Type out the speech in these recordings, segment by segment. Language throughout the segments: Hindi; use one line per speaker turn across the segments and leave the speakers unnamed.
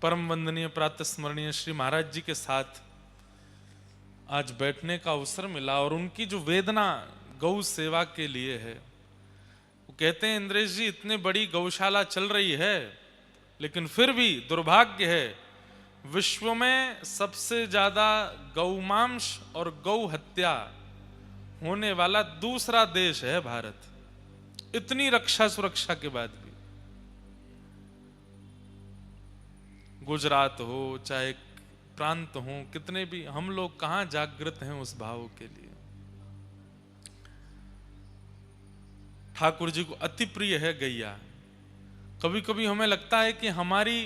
परम वंदनीय प्रातः स्मरणीय श्री महाराज जी के साथ आज बैठने का अवसर मिला और उनकी जो वेदना गौ सेवा के लिए है, वो कहते हैं इंद्रेश जी इतनी बड़ी गौशाला चल रही है लेकिन फिर भी दुर्भाग्य है, विश्व में सबसे ज्यादा गौमांस और गौ हत्या होने वाला दूसरा देश है भारत। इतनी रक्षा सुरक्षा के बाद भी गुजरात हो चाहे प्रांत हो, कितने भी हम लोग कहां जागृत हैं उस भाव के लिए। ठाकुर जी को अति प्रिय है गैया। कभी कभी हमें लगता है कि हमारी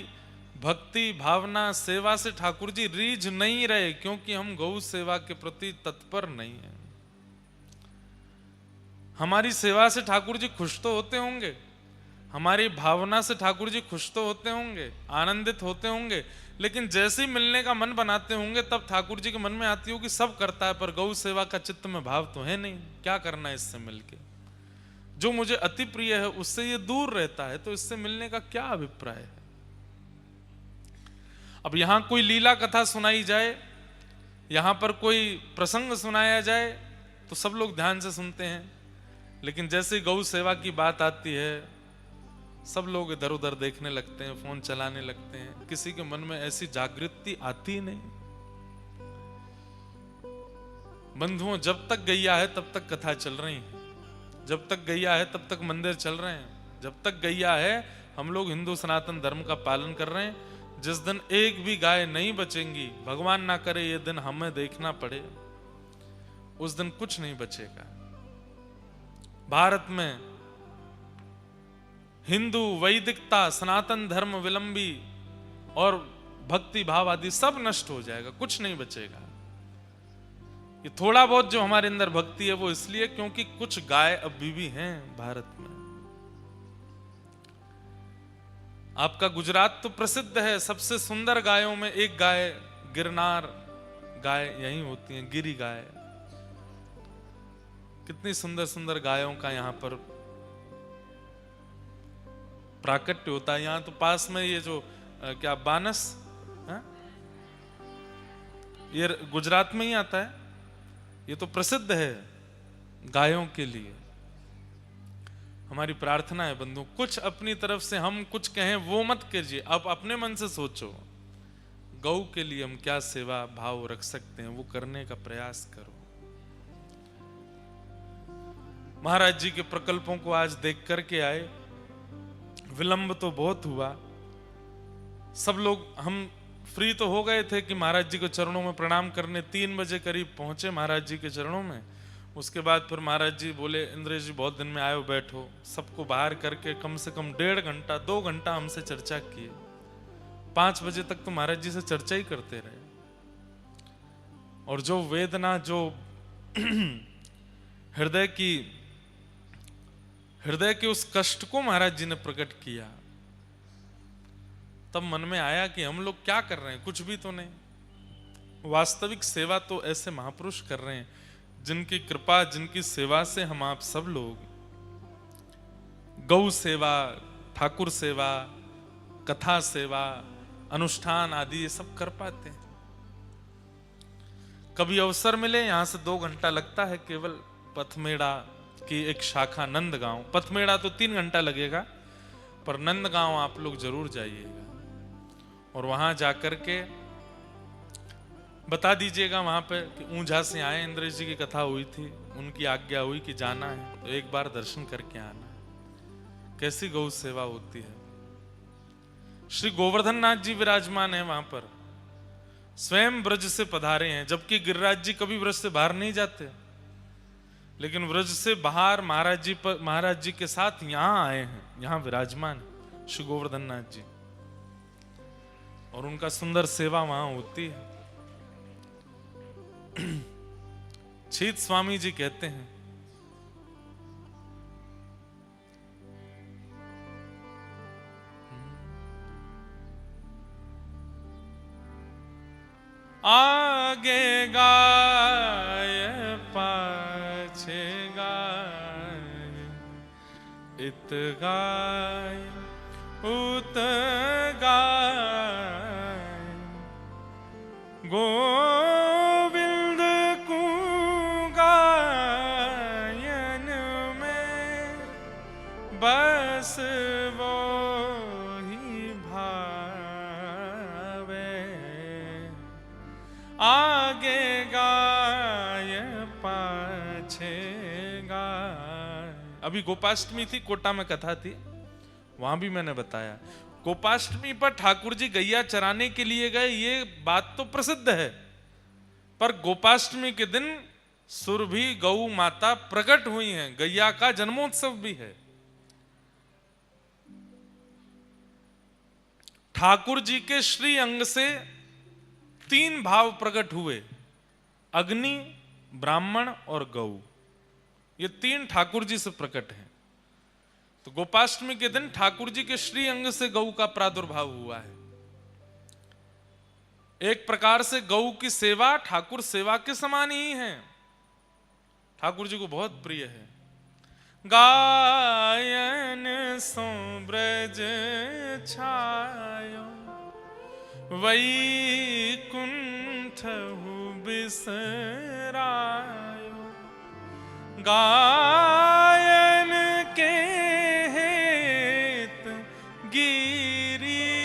भक्ति भावना सेवा से ठाकुर जी रीझ नहीं रहे क्योंकि हम गौ सेवा के प्रति तत्पर नहीं हैं। हमारी सेवा से ठाकुर जी खुश तो होते होंगे, हमारी भावना से ठाकुर जी खुश तो होते होंगे, आनंदित होते होंगे, लेकिन जैसे ही मिलने का मन बनाते होंगे तब ठाकुर जी के मन में आती होगी सब करता है पर गौ सेवा का चित्त में भाव तो है नहीं, क्या करना है इससे मिलके। जो मुझे अति प्रिय है उससे ये दूर रहता है तो इससे मिलने का क्या अभिप्राय है। अब यहां कोई लीला कथा सुनाई जाए, यहां पर कोई प्रसंग सुनाया जाए तो सब लोग ध्यान से सुनते हैं, लेकिन जैसे गौ सेवा की बात आती है सब लोग इधर उधर देखने लगते हैं, फोन चलाने लगते हैं, किसी के मन में ऐसी जागृति आती ही नहीं। बंधुओं, जब तक गैया है तब तक कथा चल रही है, जब तक गैया है तब तक मंदिर चल रहे हैं, जब तक गैया है हम लोग हिंदू सनातन धर्म का पालन कर रहे हैं। जिस दिन एक भी गाय नहीं बचेंगी, भगवान ना करे ये दिन हमें देखना पड़े, उस दिन कुछ नहीं बचेगा। भारत में हिंदू वैदिकता सनातन धर्म विलंबी और भक्ति भाव आदि सब नष्ट हो जाएगा, कुछ नहीं बचेगा। ये थोड़ा बहुत जो हमारे अंदर भक्ति है वो इसलिए क्योंकि कुछ गाय अभी भी हैं भारत में। आपका गुजरात तो प्रसिद्ध है, सबसे सुंदर गायों में एक गाय गिरनार गाय यही होती है, गिरी गाय। कितनी सुंदर सुंदर गायों का यहाँ पर प्राकट्य होता है। यहाँ तो पास में ये जो क्या बानस है? ये गुजरात में ही आता है, ये तो प्रसिद्ध है गायों के लिए। हमारी प्रार्थना है बंधु, कुछ अपनी तरफ से हम कुछ कहें वो मत कीजिए, आप अपने मन से सोचो गौ के लिए हम क्या सेवा भाव रख सकते हैं, वो करने का प्रयास करो। महाराज जी के प्रकल्पों को आज देख करके आए, विलंब तो बहुत हुआ, सब लोग हम फ्री तो हो गए थे कि महाराज जी को चरणों में प्रणाम करने 3 बजे करीब पहुंचे महाराज जी के चरणों में। उसके बाद फिर महाराज जी बोले इंद्रेश जी बहुत दिन में आए हो, बैठो। सबको बाहर करके कम से कम 1.5 घंटा 2 घंटा हमसे चर्चा किए। 5 बजे तक तो महाराज जी से चर्चा ही करते रहे और जो वेदना, जो हृदय के उस कष्ट को महाराज जी ने प्रकट किया, तब मन में आया कि हम लोग क्या कर रहे हैं, कुछ भी तो नहीं। वास्तविक सेवा तो ऐसे महापुरुष कर रहे हैं जिनकी कृपा, जिनकी सेवा से हम आप सब लोग गौ सेवा, ठाकुर सेवा, कथा सेवा, अनुष्ठान आदि ये सब कर पाते हैं। कभी अवसर मिले, यहां से 2 घंटा लगता है केवल पथमेड़ा की एक शाखा नंदगांव। पथमेड़ा तो 3 घंटा लगेगा, पर नंदगांव आप लोग जरूर जाइएगा और वहां जाकर के बता दीजिएगा वहां पे कि ऊंझा से आए, इंद्रेश जी की कथा हुई थी, उनकी आज्ञा हुई कि जाना है तो एक बार दर्शन करके आना है। कैसी गौ सेवा होती है। श्री गोवर्धन नाथ जी विराजमान है वहां पर, स्वयं ब्रज से पधारे हैं, जबकि गिरिराज जी कभी ब्रज से बाहर नहीं जाते, लेकिन ब्रज से बाहर महाराज जी के साथ यहां आए हैं, यहां विराजमान है श्री गोवर्धन नाथ जी, और उनका सुंदर सेवा वहां होती है। छीत स्वामी जी कहते हैं आगे गाय पाछे गाय, इत गाय उत गाय, गोविंद को गायन में बस वो ही भावे, आगे गाय पाछे गाय। अभी गोपाष्टमी थी, कोटा में कथा थी, वहां भी मैंने बताया गोपाष्टमी पर ठाकुर जी गैया चराने के लिए गए, ये बात तो प्रसिद्ध है। पर गोपाष्टमी के दिन सुरभि गौ माता प्रकट हुई हैं, गैया का जन्मोत्सव भी है। ठाकुर जी के श्री अंग से 3 भाव प्रकट हुए, अग्नि, ब्राह्मण और गौ। ये 3 ठाकुर जी से प्रकट हैं। तो गोपाष्टमी के दिन ठाकुर जी के श्री अंग से गौ का प्रादुर्भाव हुआ है। एक प्रकार से गौ की सेवा ठाकुर सेवा के समान ही है, ठाकुर जी को बहुत प्रिय है। गायन सो ब्रज छायो, वैकुंठ बिसरायो। गायन के हेत गिरी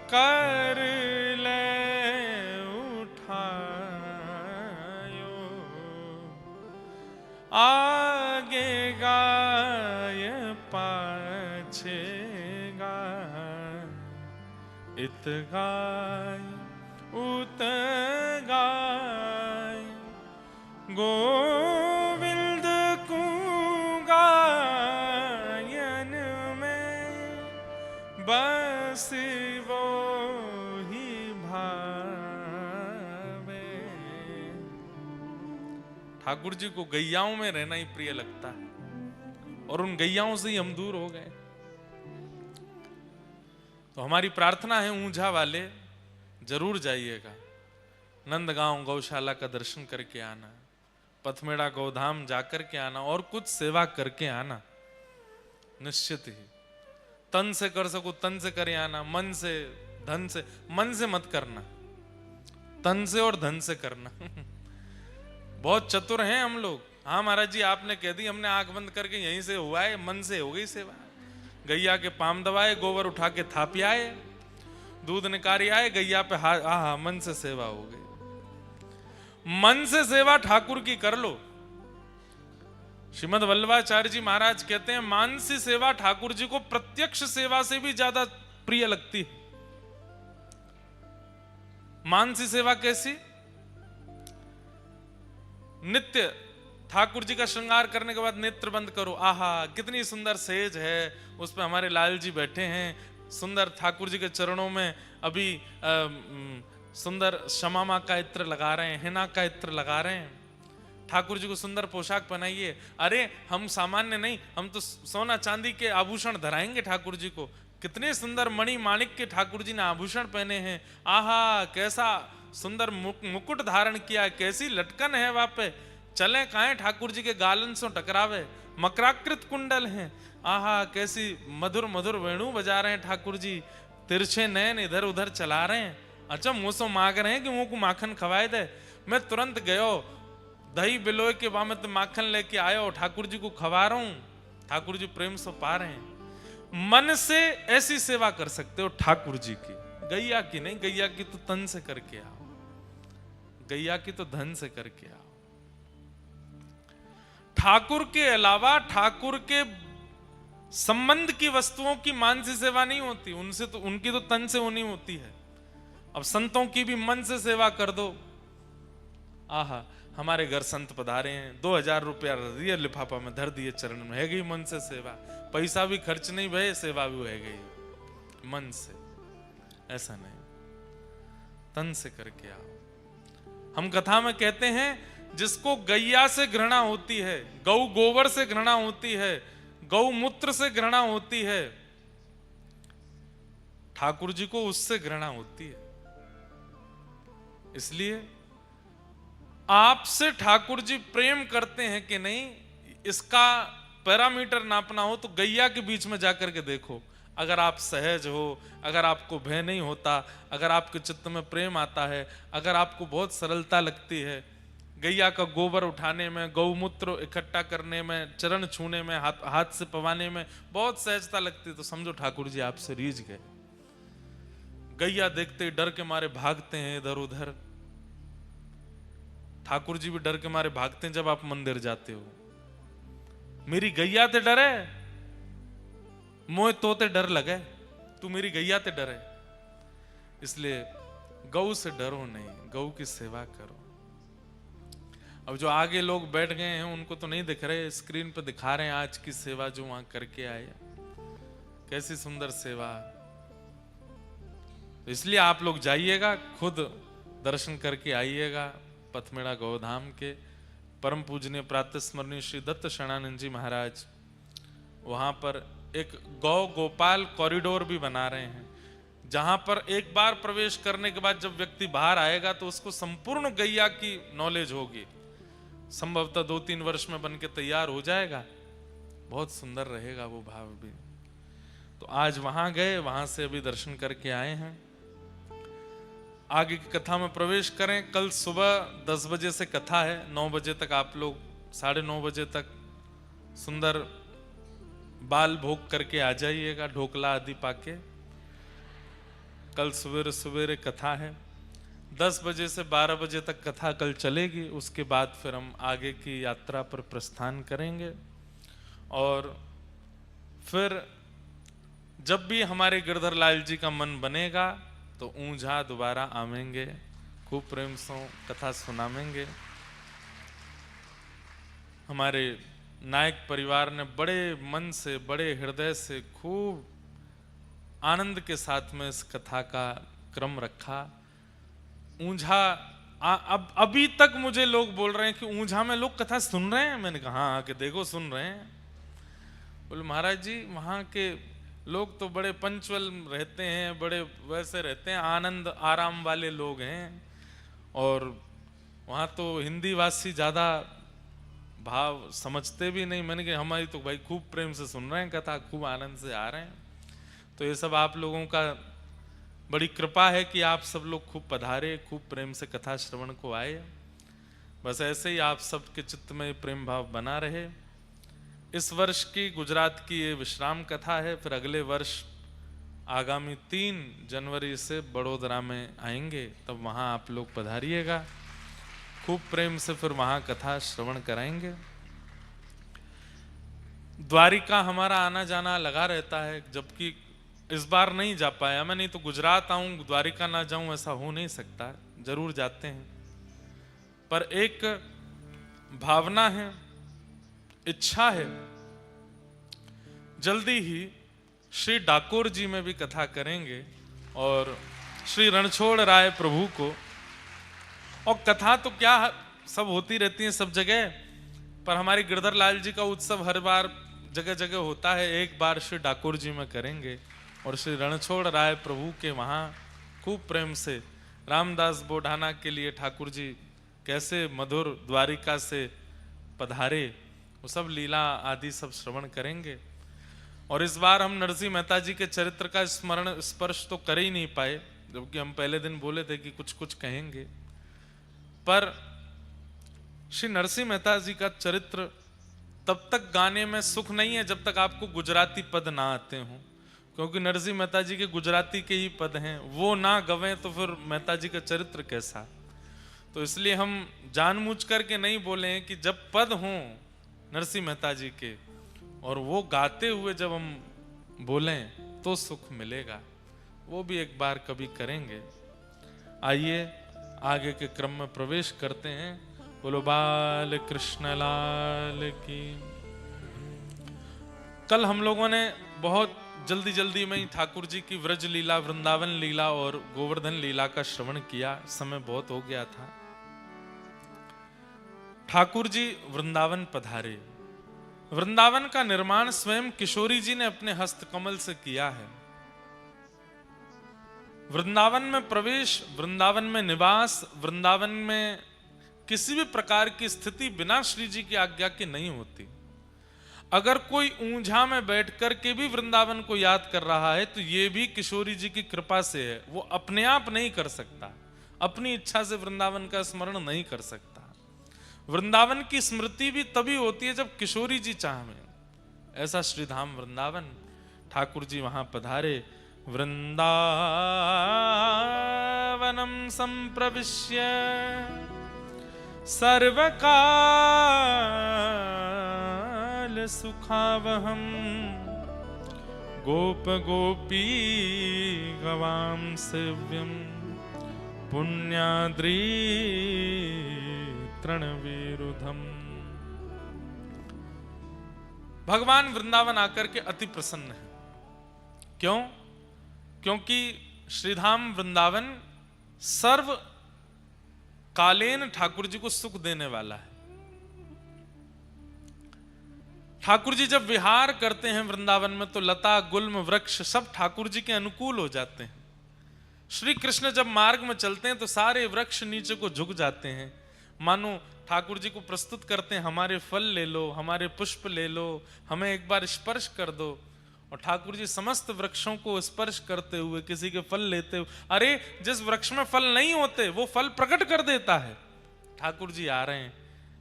कर ले उठायो, आगे गाय पाछे गाय, इत गाय उत गाय। गोविंद को गायन में बस वो ही भावे। ठाकुर जी को गैयाओं में रहना ही प्रिय लगता है, और उन गैयाओं से ही हम दूर हो गए। तो हमारी प्रार्थना है, ऊंझा वाले जरूर जाइएगा, नंदगांव गौशाला का दर्शन करके आना, पथमेड़ा गौधाम जाकर के आना, और कुछ सेवा करके आना निश्चित ही। तन से कर सको तन से करे आना, मन से धन से, मन से मत करना, तन से और धन से करना। बहुत चतुर हैं हम लोग। हाँ महाराज जी आपने कह दी, हमने आंख बंद करके यहीं से हुआ है, मन से हो गई सेवा। गैया के पाम दबाए, गोबर उठा के थापी आए, दूध निकारी आए, गैया पे हा मन से सेवा हो गई। मन से सेवा ठाकुर की कर लो। श्रीमद् वल्लभाचार्य जी महाराज कहते हैं, मानसी सेवा ठाकुर जी को प्रत्यक्ष सेवा से भी ज्यादा प्रिय लगती है। मानसी सेवा कैसी? नित्य ठाकुर जी का श्रृंगार करने के बाद नेत्र बंद करो, आहा कितनी सुंदर सेज है, उस पर हमारे लाल जी बैठे हैं, सुंदर ठाकुर जी के चरणों में अभी सुंदर शमामा का इत्र लगा रहे हैं, हिना का इत्र लगा रहे हैं, ठाकुर जी को सुंदर पोशाक पहनाइए। अरे हम सामान्य नहीं, हम तो सोना चांदी के आभूषण धराएंगे ठाकुर जी को। कितने सुंदर मणि माणिक के ठाकुर जी ने आभूषण पहने हैं, आहा कैसा सुंदर मुकुट धारण किया, कैसी लटकन है वहां पे, चले काहे ठाकुर जी के गालन से टकरावे, मकराकृत कुंडल हैं, आहा कैसी मधुर मधुर वेणु बजा रहे हैं ठाकुर जी, तिरछे नयन इधर उधर चला रहे हैं। अच्छा मुंह से मांग रहे हैं कि मुंह को माखन खवाए दे। मैं तुरंत गयो दही बिलोय के वामत माखन लेके आयो, ठाकुर जी को खवा रहा हूं, ठाकुर जी प्रेम से पा रहे हैं। मन से ऐसी सेवा कर सकते हो ठाकुर जी की, गैया की नहीं। गैया की तो तन से करके आओ, गैया की तो धन से करके आओ। ठाकुर के अलावा ठाकुर के संबंध की वस्तुओं की मानसी सेवा नहीं होती, उनसे तो उनकी तो तन से होनी होती है। अब संतों की भी मन से सेवा कर दो। आहा हमारे घर संत पधारे हैं, 2000 रुपया दिए लिफाफा में धर दिए चरण में, है गई मन से सेवा। पैसा भी खर्च नहीं भय, सेवा भी है गई मन से। ऐसा नहीं, तन से करके आओ। हम कथा में कहते हैं जिसको गैया से घृणा होती है, गौ गोबर से घृणा होती है, गौ मूत्र से घृणा होती है, ठाकुर जी को उससे घृणा होती है। इसलिए आपसे ठाकुर जी प्रेम करते हैं कि नहीं, इसका पैरामीटर नापना हो तो गैया के बीच में जाकर के देखो। अगर आप सहज हो, अगर आपको भय नहीं होता, अगर आपके चित्त में प्रेम आता है, अगर आपको बहुत सरलता लगती है, गैया का गोबर उठाने में, गौमूत्र इकट्ठा करने में, चरण छूने में, हाथ से पवाने में बहुत सहजता लगती है, तो समझो ठाकुर जी आपसे रीझ गए। गैया देखते डर के मारे भागते हैं इधर उधर। ठाकुर जी भी डर के मारे भागते हैं जब आप मंदिर जाते हो। मेरी गैया ते डरे, मोए तोते डर लगे, तू मेरी गैया ते डरे। इसलिए गौ से डरो नहीं, गौ की सेवा करो। अब जो आगे लोग बैठ गए हैं उनको तो नहीं दिख रहे, स्क्रीन पे दिखा रहे हैं आज की सेवा जो वहां करके आए, कैसी सुंदर सेवा। तो इसलिए आप लोग जाइएगा, खुद दर्शन करके आइएगा पथमेड़ा गौधाम के। परम पूजनीय प्रातः स्मरणीय श्री दत्त शरणानंद जी महाराज वहां पर एक गौ गोपाल कॉरिडोर भी बना रहे हैं, जहां पर एक बार प्रवेश करने के बाद जब व्यक्ति बाहर आएगा तो उसको संपूर्ण गैया की नॉलेज होगी। संभवतः 2-3 वर्ष में बन के तैयार हो जाएगा, बहुत सुंदर रहेगा वो भाव भी। तो आज वहां गए, वहां से अभी दर्शन करके आए हैं। आगे की कथा में प्रवेश करें। कल सुबह 10 बजे से कथा है, 9 बजे तक आप लोग 9:30 बजे तक सुंदर बाल भोग करके आ जाइएगा, ढोकला आदि पाके। कल सवेरे सवेरे कथा है, 10 बजे से 12 बजे तक कथा कल चलेगी। उसके बाद फिर हम आगे की यात्रा पर प्रस्थान करेंगे। और फिर जब भी हमारे गिरधर लाल जी का मन बनेगा तो ऊंझा दोबारा आवेंगे, खूब प्रेम से कथा सुनावेंगे। हमारे नायक परिवार ने बड़े मन से, बड़े हृदय से, खूब आनंद के साथ में इस कथा का क्रम रखा। ऊंझा अब अभी तक मुझे लोग बोल रहे हैं कि ऊंझा में लोग कथा सुन रहे हैं। मैंने कहा हाँ, कि देखो सुन रहे हैं। बोले महाराज जी वहाँ के लोग तो बड़े पंचुअल रहते हैं, बड़े वैसे रहते हैं, आनंद आराम वाले लोग हैं, और वहाँ तो हिंदी वासी ज़्यादा भाव समझते भी नहीं। मैंने कहा हमारी तो भाई खूब प्रेम से सुन रहे हैं कथा, खूब आनंद से आ रहे हैं। तो ये सब आप लोगों का बड़ी कृपा है कि आप सब लोग खूब पधारे, खूब प्रेम से कथा श्रवण को आए। बस ऐसे ही आप सबके चित्त में प्रेम भाव बना रहे। इस वर्ष की गुजरात की ये विश्राम कथा है। फिर अगले वर्ष आगामी 3 जनवरी से बड़ोदरा में आएंगे, तब वहाँ आप लोग पधारिएगा, खूब प्रेम से फिर वहाँ कथा श्रवण कराएंगे। द्वारिका हमारा आना जाना लगा रहता है, जबकि इस बार नहीं जा पाया मैं, नहीं तो गुजरात आऊं द्वारिका ना जाऊं ऐसा हो नहीं सकता, जरूर जाते हैं। पर एक भावना है, इच्छा है, जल्दी ही श्री डाकोर जी में भी कथा करेंगे और श्री रणछोड़ राय प्रभु को। और कथा तो क्या सब होती रहती है सब जगह, पर हमारी गिरधर लाल जी का उत्सव हर बार जगह जगह होता है। एक बार श्री डाकोर जी में करेंगे और श्री रणछोड़ राय प्रभु के वहाँ खूब प्रेम से रामदास बोढ़ाना के लिए ठाकुर जी कैसे मधुर द्वारिका से पधारे, वो सब लीला आदि सब श्रवण करेंगे। और इस बार हम नरसिंह मेहता जी के चरित्र का स्मरण स्पर्श तो कर ही नहीं पाए, जबकि हम पहले दिन बोले थे कि कुछ कुछ कहेंगे। पर श्री नरसिंह मेहता जी का चरित्र तब तक गाने में सुख नहीं है जब तक आपको गुजराती पद ना आते हों, क्योंकि नरसिंह मेहता जी के गुजराती के ही पद हैं, वो ना गवें तो फिर मेहता जी का चरित्र कैसा। तो इसलिए हम जानबूझ करके नहीं बोले हैं कि जब पद हों नरसिंह मेहता जी के और वो गाते हुए जब हम बोलें तो सुख मिलेगा, वो भी एक बार कभी करेंगे। आइए आगे के क्रम में प्रवेश करते हैं। बोलो बाल कृष्ण लाल की। कल हम लोगों ने बहुत जल्दी जल्दी में ही ठाकुर जी की व्रज लीला, वृंदावन लीला और गोवर्धन लीला का श्रवण किया, समय बहुत हो गया था। ठाकुर जी वृंदावन पधारे। वृंदावन का निर्माण स्वयं किशोरी जी ने अपने हस्त कमल से किया है। वृंदावन में प्रवेश, वृंदावन में निवास, वृंदावन में किसी भी प्रकार की स्थिति बिना श्री जी की आज्ञा के नहीं होती। अगर कोई ऊंझा में बैठ कर के भी वृंदावन को याद कर रहा है तो ये भी किशोरी जी की कृपा से है। वो अपने आप नहीं कर सकता, अपनी इच्छा से वृंदावन का स्मरण नहीं कर सकता। वृंदावन की स्मृति भी तभी होती है जब किशोरी जी चाहें। ऐसा श्रीधाम वृंदावन, ठाकुर जी वहां पधारे। वृंदावनम संप्रविश्य सर्वकाल सुखावहम गोप गोपी गवाम सेव्यम पुण्याद्री तृणविरुधम। भगवान वृंदावन आकर के अति प्रसन्न है। क्यों? क्योंकि श्रीधाम वृंदावन सर्व कालीन ठाकुर जी को सुख देने वाला है। ठाकुर जी जब विहार करते हैं वृंदावन में तो लता गुल्म वृक्ष सब ठाकुर जी के अनुकूल हो जाते हैं। श्री कृष्ण जब मार्ग में चलते हैं तो सारे वृक्ष नीचे को झुक जाते हैं, मानो ठाकुर जी को प्रस्तुत करते हैं, हमारे फल ले लो, हमारे पुष्प ले लो, हमें एक बार स्पर्श कर दो। और ठाकुर जी समस्त वृक्षों को स्पर्श करते हुए किसी के फल लेते हुए, अरे जिस वृक्ष में फल नहीं होते वो फल प्रकट कर देता है। ठाकुर जी आ रहे हैं,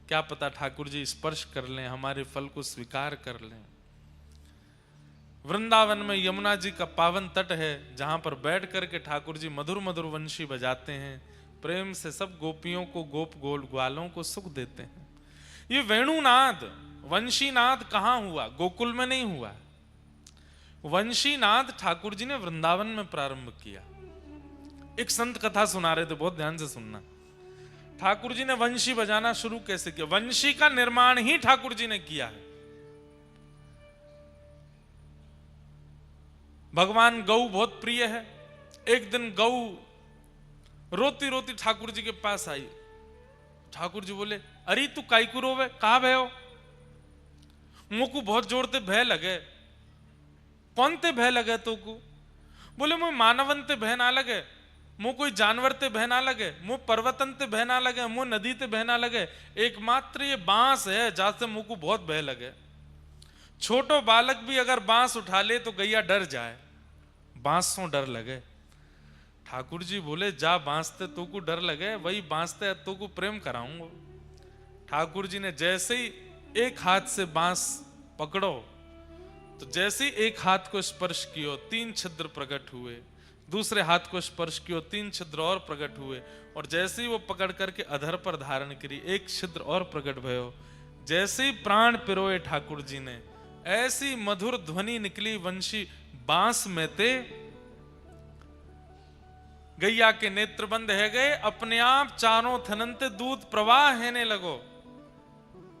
क्या पता ठाकुर जी स्पर्श कर लें, हमारे फल को स्वीकार कर लें। वृंदावन में यमुना जी का पावन तट है जहां पर बैठ करके ठाकुर जी मधुर मधुर वंशी बजाते हैं, प्रेम से सब गोपियों को गोप गोल ग्वालों को सुख देते हैं। ये वेणुनाद वंशीनाद कहां हुआ? गोकुल में नहीं हुआ। वंशीनाद ठाकुर जी ने वृंदावन में प्रारंभ किया। एक संत कथा सुना रहे थे, बहुत ध्यान से सुनना। ठाकुर जी ने वंशी बजाना शुरू कैसे किया? वंशी का निर्माण ही ठाकुर जी ने किया है। भगवान गौ बहुत प्रिय है। एक दिन गौ रोती रोती ठाकुर जी के पास आई। ठाकुर जी बोले, अरे तू काईकू रोवे, कहा भयो? मुझको बहुत जोर ते भय लगे। कौन ते भय लगे तो को? बोले मुझे मानवन ते भय ना लगे, मुझ कोई जानवर ते भय ना लगे, मुझ पर्वतन ते भय ना लगे, मुझ नदी ते भय ना लगे, एकमात्र ये बांस है जहां से मुझको बहुत भय लगे। छोटो बालक भी अगर बांस उठा ले तो गैया डर जाए, बांसों डर लगे। ठाकुर जी बोले, जा बांसते तो को डर लगे, वही बांसते तो को प्रेम कराऊंगा। ठाकुर जी ने जैसे ही एक हाथ से बांस पकड़ो तो जैसे ही एक हाथ को स्पर्श कियो 3 छिद्र प्रकट हुए, दूसरे हाथ को स्पर्श कियो 3 छिद्र और प्रकट हुए, और जैसे ही वो पकड़ करके अधर पर धारण करी 1 छिद्र और प्रकट भयो। जैसे ही प्राण पिरोए ठाकुर जी ने, ऐसी मधुर ध्वनि निकली वंशी बांस में ते। गैया के नेत्र बंद है गए, अपने आप चारों थनंते दूध प्रवाह हेने लगो।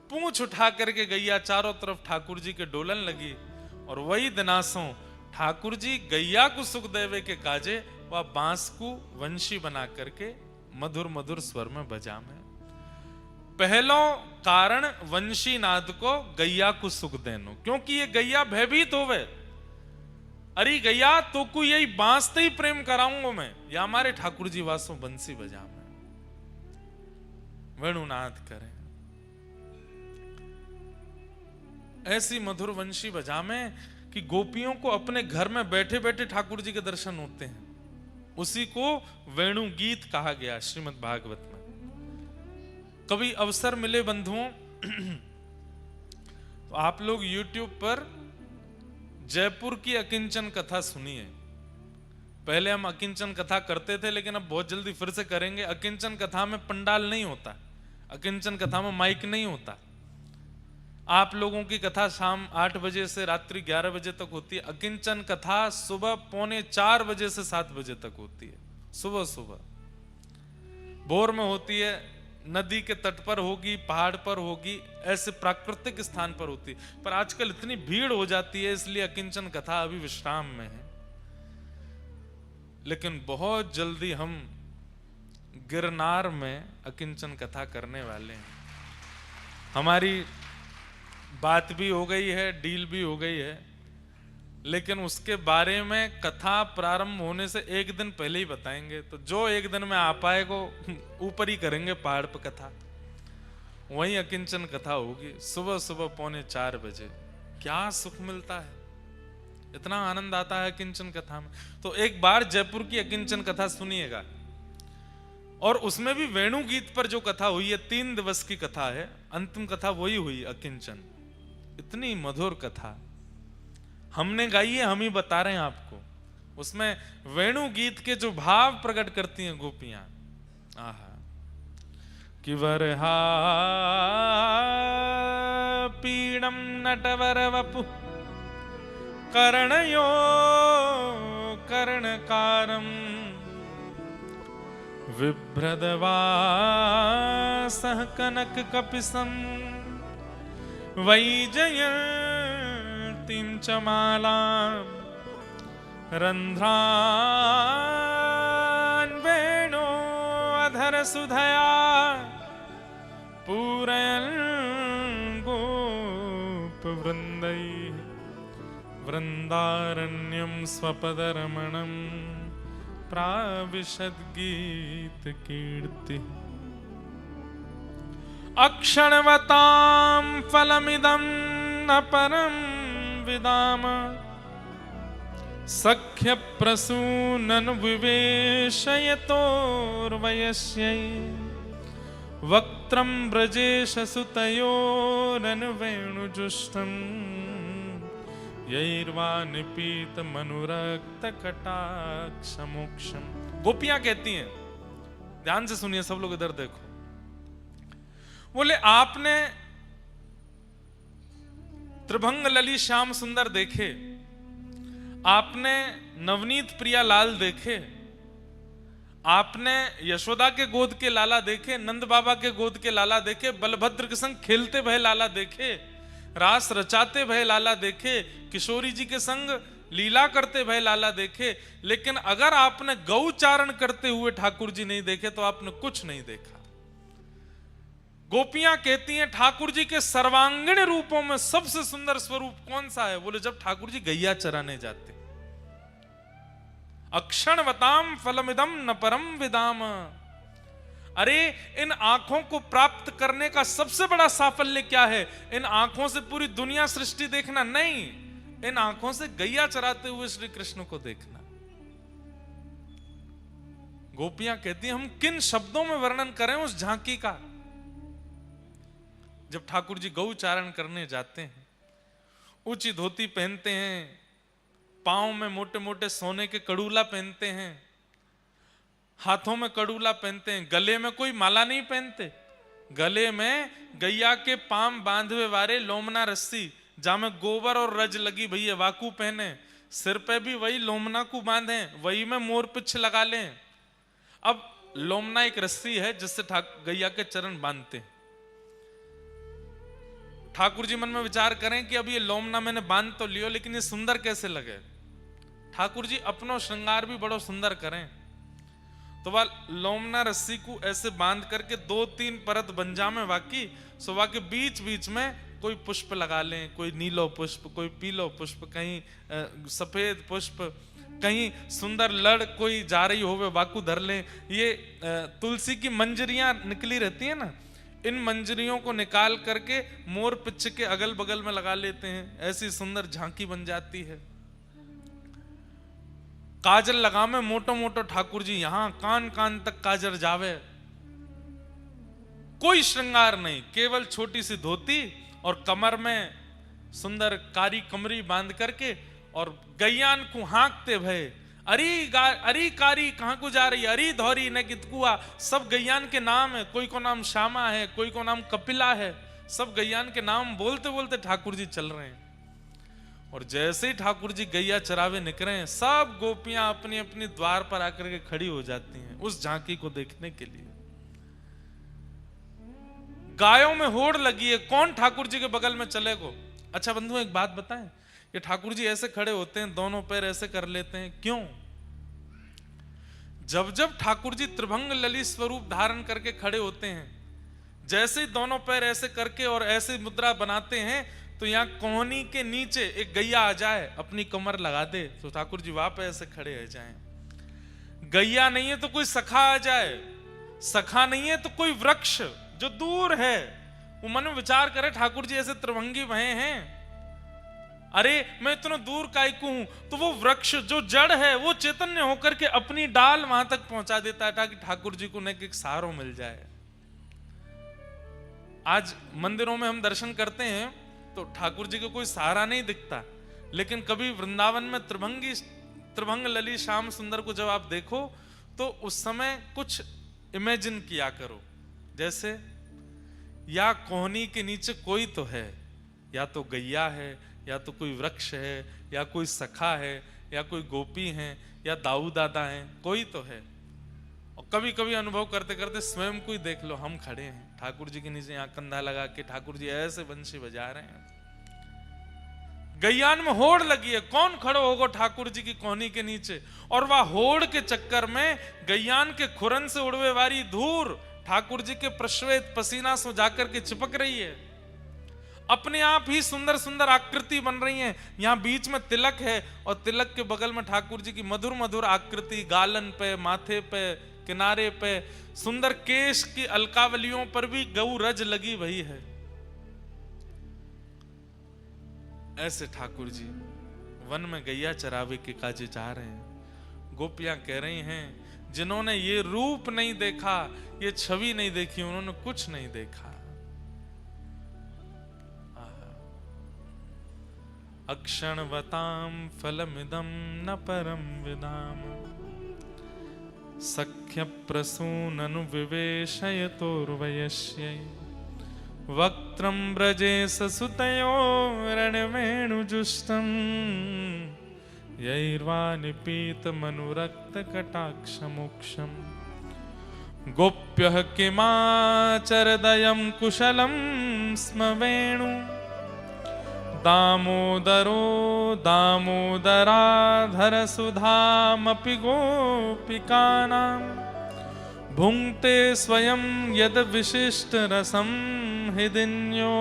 पूंछ उठा करके गैया चारों तरफ ठाकुर जी के डोलन लगी, और वही दिनासों ठाकुर जी गैया को सुख देवे के काजे वह बांस को वंशी बना करके मधुर मधुर स्वर में बजा में। पहलो कारण वंशी नाद को गैया को सुख देनो, क्योंकि ये गैया भयभीत होवे। अरे गैया तो को यही बांसते ही प्रेम कराऊंगा मैं, या हमारे ठाकुर जी वासों बंसी बजा में वेणुनाद करें। ऐसी मधुर वंशी बजा में कि गोपियों को अपने घर में बैठे बैठे ठाकुर जी के दर्शन होते हैं। उसी को वेणु गीत कहा गया श्रीमद् भागवत में। कभी अवसर मिले बंधुओं तो आप लोग YouTube पर जयपुर की अकिंचन कथा सुनिए। पहले हम अकिंचन कथा करते थे, लेकिन अब बहुत जल्दी फिर से करेंगे। अकिंचन कथा में पंडाल नहीं होता, अकिंचन कथा में माइक नहीं होता। आप लोगों की कथा शाम 8 बजे से रात्रि 11 बजे तक होती है। अकिंचन कथा सुबह 3:45 बजे से 7 बजे तक होती है। सुबह सुबह भोर में होती है, नदी के तट पर होगी, पहाड़ पर होगी, ऐसे प्राकृतिक स्थान पर होती है। पर आजकल इतनी भीड़ हो जाती है, इसलिए अकिंचन कथा अभी विश्राम में है। लेकिन बहुत जल्दी हम गिरनार में अकिंचन कथा करने वाले हैं। हमारी बात भी हो गई है, डील भी हो गई है, लेकिन उसके बारे में कथा प्रारंभ होने से 1 दिन पहले ही बताएंगे। तो जो 1 दिन में आ पाएगो ऊपर ही करेंगे पहाड़ पर कथा, वहीं अकिंचन कथा होगी सुबह सुबह 3:45 बजे। क्या सुख मिलता है, इतना आनंद आता है अकिंचन कथा में। तो एक बार जयपुर की अकिंचन कथा सुनिएगा, और उसमें भी वेणु गीत पर जो कथा हुई है, 3 दिवस की कथा है, अंतिम कथा वही हुई अकिंचन। इतनी मधुर कथा हमने गाई है, हम ही बता रहे हैं आपको। उसमें वेणु गीत के जो भाव प्रकट करती हैं गोपियां, आहा, कि वरहा पीड़म नटवर वपु कर्णयो कर्णकारम विभ्रदवासः कनक कपिसं वैजयन्तीं च मालां रन्ध्रान् वेणो अधर सुधया पूरयन् गोपवृन्दैः वृन्दारण्यं स्वपदरमणं प्राविशद गीत कीर्ति। अक्षणवतां फलमिदं न परं विदाम सख्य प्रसूनन विवेशयतोर्वयस्यै वक्त्रं ब्रजेश सुतयोरनुवेणुजुष्टं यैर्वा निपीत मनुरक्त कटाक्ष मोक्षम। गोपियां कहती हैं, ध्यान से सुनिए सब लोग, इधर देखो। बोले आपने त्रिभंग लली श्याम सुंदर देखे, आपने नवनीत प्रिया लाल देखे, आपने यशोदा के गोद के लाला देखे, नंद बाबा के गोद के लाला देखे, बलभद्र के संग खेलते भय लाला देखे, रास रचाते भय लाला देखे, किशोरी जी के संग लीला करते भय लाला देखे, लेकिन अगर आपने गौचारण करते हुए ठाकुर जी नहीं देखे तो आपने कुछ नहीं देखा। गोपियां कहती हैं ठाकुर जी के सर्वांगीण रूपों में सबसे सुंदर स्वरूप कौन सा है? बोले जब ठाकुर जी गैया चराने जाते। अक्षणवताम फलमिदम न परम विदाम। अरे इन आंखों को प्राप्त करने का सबसे बड़ा साफल्य क्या है? इन आंखों से पूरी दुनिया सृष्टि देखना नहीं, इन आंखों से गैया चराते हुए श्री कृष्ण को देखना। गोपियां कहती हैं हम किन शब्दों में वर्णन करें उस झांकी का। जब ठाकुर जी गौचारण करने जाते हैं, ऊंची धोती पहनते हैं, पांव में मोटे मोटे सोने के कड़ूला पहनते हैं, हाथों में कड़ूला पहनते हैं, गले में कोई माला नहीं पहनते, गले में गैया के पाम बांधवे वारे लोमना रस्सी, जहां में गोबर और रज लगी भैया वाकू पहने, सिर पे भी वही लोमना को बांधे, वही में मोर पिछ लगा लें। अब लोमना एक रस्सी है जिससे गैया के चरण बांधते हैं। ठाकुर जी मन में विचार करें कि अब ये लोमना मैंने बांध तो लियो, लेकिन ये सुंदर कैसे लगे। ठाकुर जी अपनो श्रृंगार भी बड़ो सुंदर करें, तो वह लोमना रस्सी को ऐसे बांध करके 2-3 परत बंजा में वाकी सुबह के बीच बीच में कोई पुष्प लगा लें, कोई नीलो पुष्प, कोई पीलो पुष्प, कहीं सफेद पुष्प, कहीं सुंदर लड़ कोई जा रही होवे वाकू धर लें। ये तुलसी की मंजरियां निकली रहती है ना, इन मंजरियों को निकाल करके मोर पिच्छ के अगल बगल में लगा लेते हैं, ऐसी सुंदर झांकी बन जाती है। काजल लगा में मोटो मोटो ठाकुर जी यहां कान कान तक काजल जावे, कोई श्रृंगार नहीं, केवल छोटी सी धोती और कमर में सुंदर कारी कमरी बांध करके, और गैयान को हाँकते भय अरी कारी कहां को जा रही, अरी धौरी न कितकुआ, सब गैयान के नाम है, कोई को नाम श्यामा है, कोई को नाम कपिला है, सब गैयान के नाम बोलते बोलते ठाकुर जी चल रहे हैं। और जैसे ही ठाकुर जी गैया चरावे निकले हैं, सब गोपियां अपनी अपनी द्वार पर आकर के खड़ी हो जाती हैं उस झांकी को देखने के लिए। गायों में होड़ लगी है, कौन ठाकुर जी के बगल में चलेगो। अच्छा बंधु एक बात बताएं, ये ठाकुर जी ऐसे खड़े होते हैं, दोनों पैर ऐसे कर लेते हैं, क्यों? जब जब ठाकुर जी त्रिभंग ललित स्वरूप धारण करके खड़े होते हैं, जैसे ही दोनों पैर ऐसे करके और ऐसे मुद्रा बनाते हैं, तो यहाँ कोहनी के नीचे एक गैया आ जाए, अपनी कमर लगा दे, तो ठाकुर जी वहां पे ऐसे खड़े रह जाएं। गैया नहीं है तो कोई सखा आ जाए, सखा नहीं है तो कोई वृक्ष जो दूर है, वो मन में विचार करे ठाकुर जी ऐसे त्रिभंगी भये हैं, अरे मैं इतना दूर काहे को हूं, तो वो वृक्ष जो जड़ है वो चैतन्य होकर के अपनी डाल वहां तक पहुंचा देता है ताकि ठाकुर जी को न एक सहारो मिल जाए। आज मंदिरों में हम दर्शन करते हैं तो ठाकुर जी को कोई सहारा नहीं दिखता, लेकिन कभी वृंदावन में त्रिभंग लली श्याम सुंदर को जब आप देखो तो उस समय कुछ इमेजिन किया करो, जैसे या कोहनी के नीचे कोई तो है, या तो गैया है, या तो कोई वृक्ष है, या कोई सखा है, या कोई गोपी है, या दाऊ दादा है, कोई तो है। और कभी कभी अनुभव करते करते स्वयं को ही देख लो, हम खड़े हैं ठाकुर जी के नीचे, यहाँ कंधा लगा के ठाकुर जी ऐसे बंशी बजा रहे हैं। गैयान में होड़ लगी है, कौन खड़ो होगा ठाकुर जी की कोहनी के नीचे, और वह होड़ के चक्कर में गैयान के खुरन से उड़वे वाली धूर ठाकुर जी के प्रश्वेत पसीना से जाकर के चिपक रही है। अपने आप ही सुंदर सुंदर आकृति बन रही है। यहाँ बीच में तिलक है और तिलक के बगल में ठाकुर जी की मधुर मधुर आकृति, गालन पे, माथे पे, किनारे पे, सुंदर केश की अलकावलियों पर भी गौ रज लगी वही है। ऐसे ठाकुर जी वन में गैया चरावे के काजे जा रहे हैं। गोपियां कह रही हैं, जिन्होंने ये रूप नहीं देखा, ये छवि नहीं देखी, उन्होंने कुछ नहीं देखा। अक्षणवतां फलमिदं न परं विदाम सख्य प्रसूननु विवेशयतोर्वयस्यै वक्त्रं व्रजे ससुतयो रणवेणुजुष्टं यैर्वानिपीतमनुरक्तकटाक्षमोक्षं गोप्यः किमाचरदयं कुशलं स्म वेणु दामोदरो दामोदराधरसुधामपि गोपिकानां भुङ्क्ते स्वयं यद् विशिष्टरसं हृदिन्यो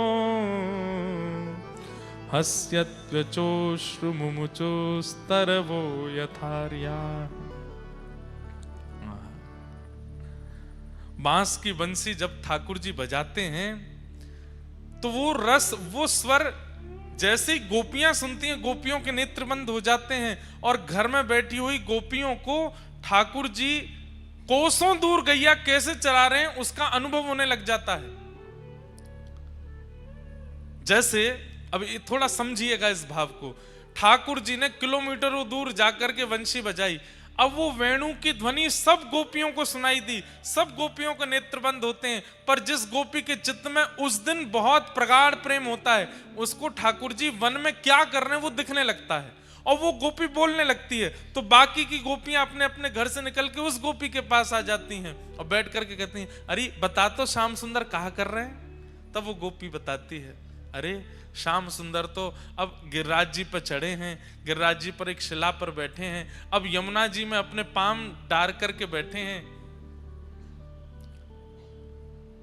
हस्यत्वचोश्रुमुमुचोस्तरवो यथार्या। बांस की बंसी जब ठाकुर जी बजाते हैं तो वो रस, वो स्वर जैसे ही गोपियां सुनती हैं, गोपियों के नेत्र बंद हो जाते हैं और घर में बैठी हुई गोपियों को ठाकुर जी कोसों दूर गैया कैसे चला रहे हैं उसका अनुभव होने लग जाता है। जैसे अब ये थोड़ा समझिएगा इस भाव को, ठाकुर जी ने किलोमीटरों दूर जाकर के वंशी बजाई, अब वो वेणु की ध्वनि सब गोपियों को सुनाई दी, सब गोपियों के नेत्र बंद होते हैं, पर जिस गोपी के चित्त में उस दिन बहुत प्रगाढ़ प्रेम होता है, उसको ठाकुर जी वन में क्या कर रहे हैं वो दिखने लगता है और वो गोपी बोलने लगती है, तो बाकी की गोपियां अपने अपने घर से निकल के उस गोपी के पास आ जाती हैं और बैठ करके कहती हैं, अरे बता तो श्याम सुंदर कहा कर रहे हैं। तब वो गोपी बताती है, अरे श्याम सुंदर तो अब गिरिराज जी पर चढ़े हैं, गिरिराज जी पर एक शिला पर बैठे हैं, अब यमुना जी में अपने पाम डार करके बैठे हैं।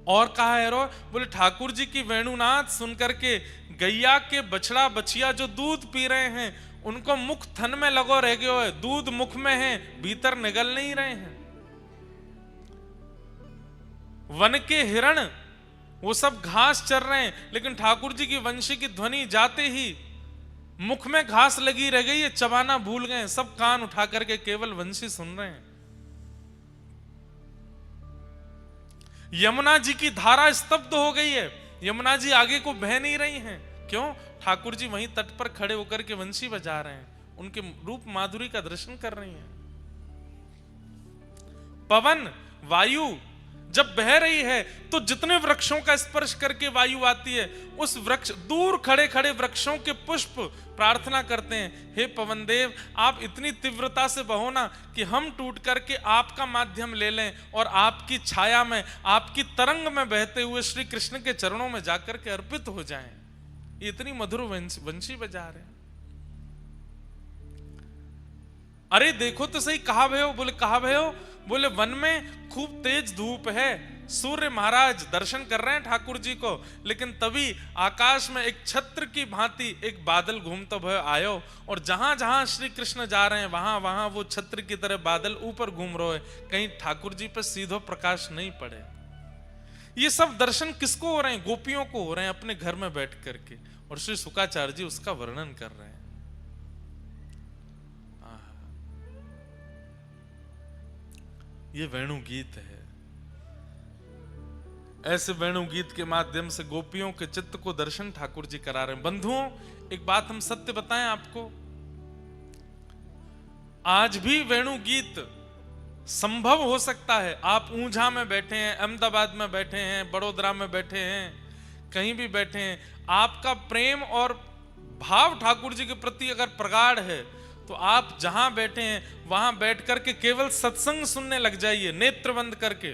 और कहा है रो, बोले ठाकुर जी की वेणुनाथ सुन करके गैया के बछड़ा बछिया जो दूध पी रहे हैं उनको मुख थन में लगो रह गयो है, दूध मुख में है, भीतर निगल नहीं रहे हैं। वन के हिरण वो सब घास चर रहे हैं, लेकिन ठाकुर जी की वंशी की ध्वनि जाते ही मुख में घास लगी रह गई है, चबाना भूल गए, सब कान उठा करके केवल वंशी सुन रहे हैं। यमुना जी की धारा स्तब्ध हो गई है, यमुना जी आगे को बह नहीं रही हैं। क्यों? ठाकुर जी वहीं तट पर खड़े होकर के वंशी बजा रहे हैं, उनके रूप माधुरी का दर्शन कर रही हैं। पवन वायु जब बह रही है तो जितने वृक्षों का स्पर्श करके वायु आती है, उस वृक्ष दूर खड़े खड़े वृक्षों के पुष्प प्रार्थना करते हैं, हे पवन देव आप इतनी तीव्रता से बहो ना कि हम टूट करके आपका माध्यम ले लें और आपकी छाया में, आपकी तरंग में बहते हुए श्री कृष्ण के चरणों में जाकर के अर्पित हो जाएं। इतनी मधुर वंशी बजा रहे हैं। अरे देखो तो सही, कहा भयो? बोले कहा भयो? बोले वन में खूब तेज धूप है, सूर्य महाराज दर्शन कर रहे हैं ठाकुर जी को, लेकिन तभी आकाश में एक छत्र की भांति एक बादल घूमता भयो आयो, और जहां जहां श्री कृष्ण जा रहे हैं वहां वहां वो छत्र की तरह बादल ऊपर घूम रहे हैं, कहीं ठाकुर जी पर सीधो प्रकाश नहीं पड़े। ये सब दर्शन किसको हो रहे हैं? गोपियों को हो रहे हैं अपने घर में बैठ करके। और श्री शुकाचार्य जी उसका वर्णन कर रहे हैं। ये वेणु गीत है। ऐसे वेणु गीत के माध्यम से गोपियों के चित्त को दर्शन ठाकुर जी करा रहे हैं। बंधुओं, एक बात हम सत्य बताएं आपको, आज भी वेणु गीत संभव हो सकता है। आप ऊंझा में बैठे हैं, अहमदाबाद में बैठे हैं, बड़ोदरा में बैठे हैं, कहीं भी बैठे हैं, आपका प्रेम और भाव ठाकुर जी के प्रति अगर प्रगाढ़ है तो आप जहां बैठे हैं वहां बैठ करके केवल सत्संग सुनने लग जाइए, नेत्र बंद करके।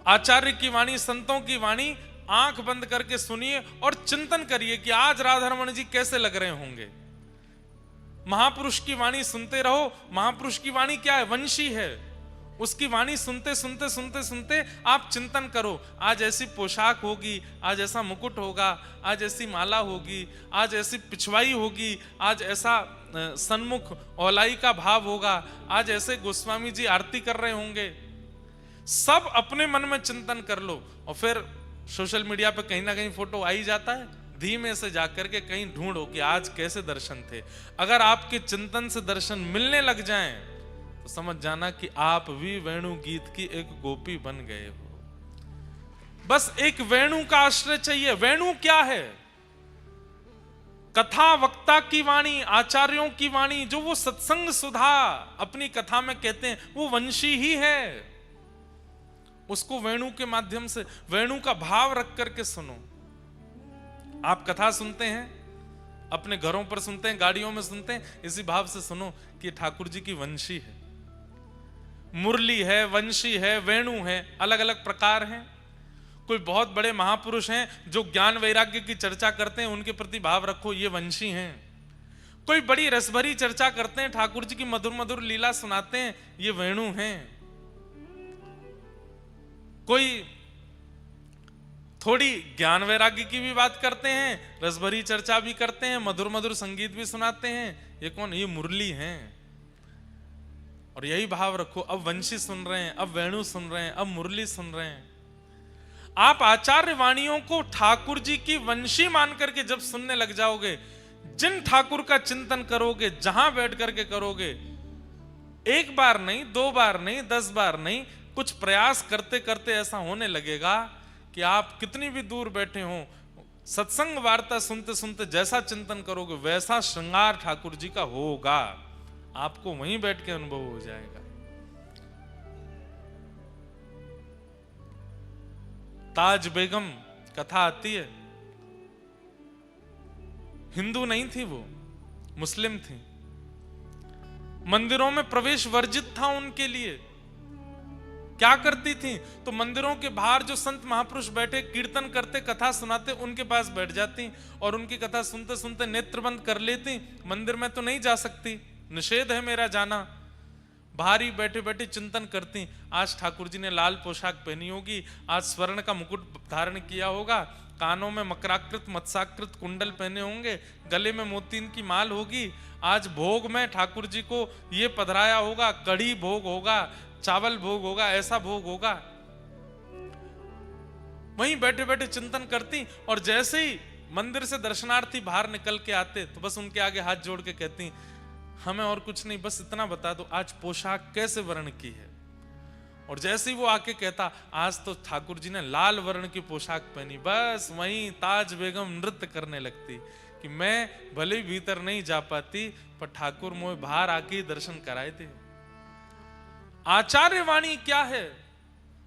आचार्य की वाणी, संतों की वाणी आंख बंद करके सुनिए और चिंतन करिए कि आज राधारमण जी कैसे लग रहे होंगे। महापुरुष की वाणी सुनते रहो। महापुरुष की वाणी क्या है? वंशी है। उसकी वाणी सुनते सुनते सुनते सुनते आप चिंतन करो, आज ऐसी पोशाक होगी, आज ऐसा मुकुट होगा, आज ऐसी माला होगी, आज ऐसी पिछवाई होगी, आज ऐसा सन्मुख औलाई का भाव होगा, आज ऐसे गोस्वामी जी आरती कर रहे होंगे। सब अपने मन में चिंतन कर लो और फिर सोशल मीडिया पे कहीं ना कहीं फोटो आ ही जाता है, धीमे से जाकर के कहीं ढूंढो कि आज कैसे दर्शन थे। अगर आपके चिंतन से दर्शन मिलने लग जाएं तो समझ जाना कि आप भी वेणु गीत की एक गोपी बन गए हो। बस एक वेणु का आश्रय चाहिए। वेणु क्या है? कथा वक्ता की वाणी, आचार्यों की वाणी, जो वो सत्संग सुधा अपनी कथा में कहते हैं, वो वंशी ही है। उसको वेणु के माध्यम से, वेणु का भाव रख करके सुनो। आप कथा सुनते हैं, अपने घरों पर सुनते हैं, गाड़ियों में सुनते हैं, इसी भाव से सुनो कि ठाकुर जी की वंशी है, मुरली है, वंशी है, वेणु है, अलग अलग प्रकार हैं। कोई बहुत बड़े महापुरुष हैं जो ज्ञान वैराग्य की चर्चा करते हैं, उनके प्रति भाव रखो, ये वंशी हैं। कोई बड़ी रसभरी चर्चा करते हैं, ठाकुर जी की मधुर मधुर लीला सुनाते हैं, ये वेणु हैं। कोई थोड़ी ज्ञान वैराग्य की भी बात करते हैं, रसभरी चर्चा भी करते हैं, मधुर मधुर संगीत भी सुनाते हैं, ये कौन? ये मुरली हैं। और यही भाव रखो, अब वंशी सुन रहे हैं, अब वेणु सुन रहे हैं, अब मुरली सुन रहे हैं। आप आचार्य वाणियों को ठाकुर जी की वंशी मान करके जब सुनने लग जाओगे, जिन ठाकुर का चिंतन करोगे, जहां बैठ करके करोगे, एक बार नहीं, 2 बार नहीं, 10 बार नहीं, कुछ प्रयास करते करते ऐसा होने लगेगा कि आप कितनी भी दूर बैठे हो, सत्संग वार्ता सुनते सुनते जैसा चिंतन करोगे वैसा श्रृंगार ठाकुर जी का होगा। आपको वहीं बैठ के अनुभव हो जाएगा। ताज बेगम कथा आती है, हिंदू नहीं थी वो, मुस्लिम थी। मंदिरों में प्रवेश वर्जित था उनके लिए। क्या करती थी? तो मंदिरों के बाहर जो संत महापुरुष बैठे कीर्तन करते, कथा सुनाते, उनके पास बैठ जाती और उनकी कथा सुनते सुनते नेत्र बंद कर लेती। मंदिर में तो नहीं जा सकती, निषेध है मेरा जाना। बाहर ही बैठे बैठे चिंतन करती। आज ठाकुर जी ने लाल पोशाक पहनी होगी, आज स्वर्ण का मुकुट धारण किया होगा, कानों में मकराकृत मत्स्याकृत कुंडल पहने होंगे, गले में मोतीन की माल होगी। आज भोग में ठाकुर जी को ये पधराया होगा, कढ़ी भोग होगा, चावल भोग होगा, ऐसा भोग होगा। वहीं बैठे बैठे चिंतन करती और जैसे ही मंदिर से दर्शनार्थी बाहर निकल के आते तो बस उनके आगे हाथ जोड़ के कहती, हमें और कुछ नहीं, बस इतना बता दो आज पोशाक कैसे वर्ण की है। और जैसे ही वो आके कहता आज तो ठाकुर जी ने लाल वर्ण की पोशाक पहनी, बस वहीं ताज बेगम नृत्य करने लगती कि मैं भले ही भीतर नहीं जा पाती पर ठाकुर मुझे बाहर आके ही दर्शन कराए थे। आचार्य वाणी क्या है?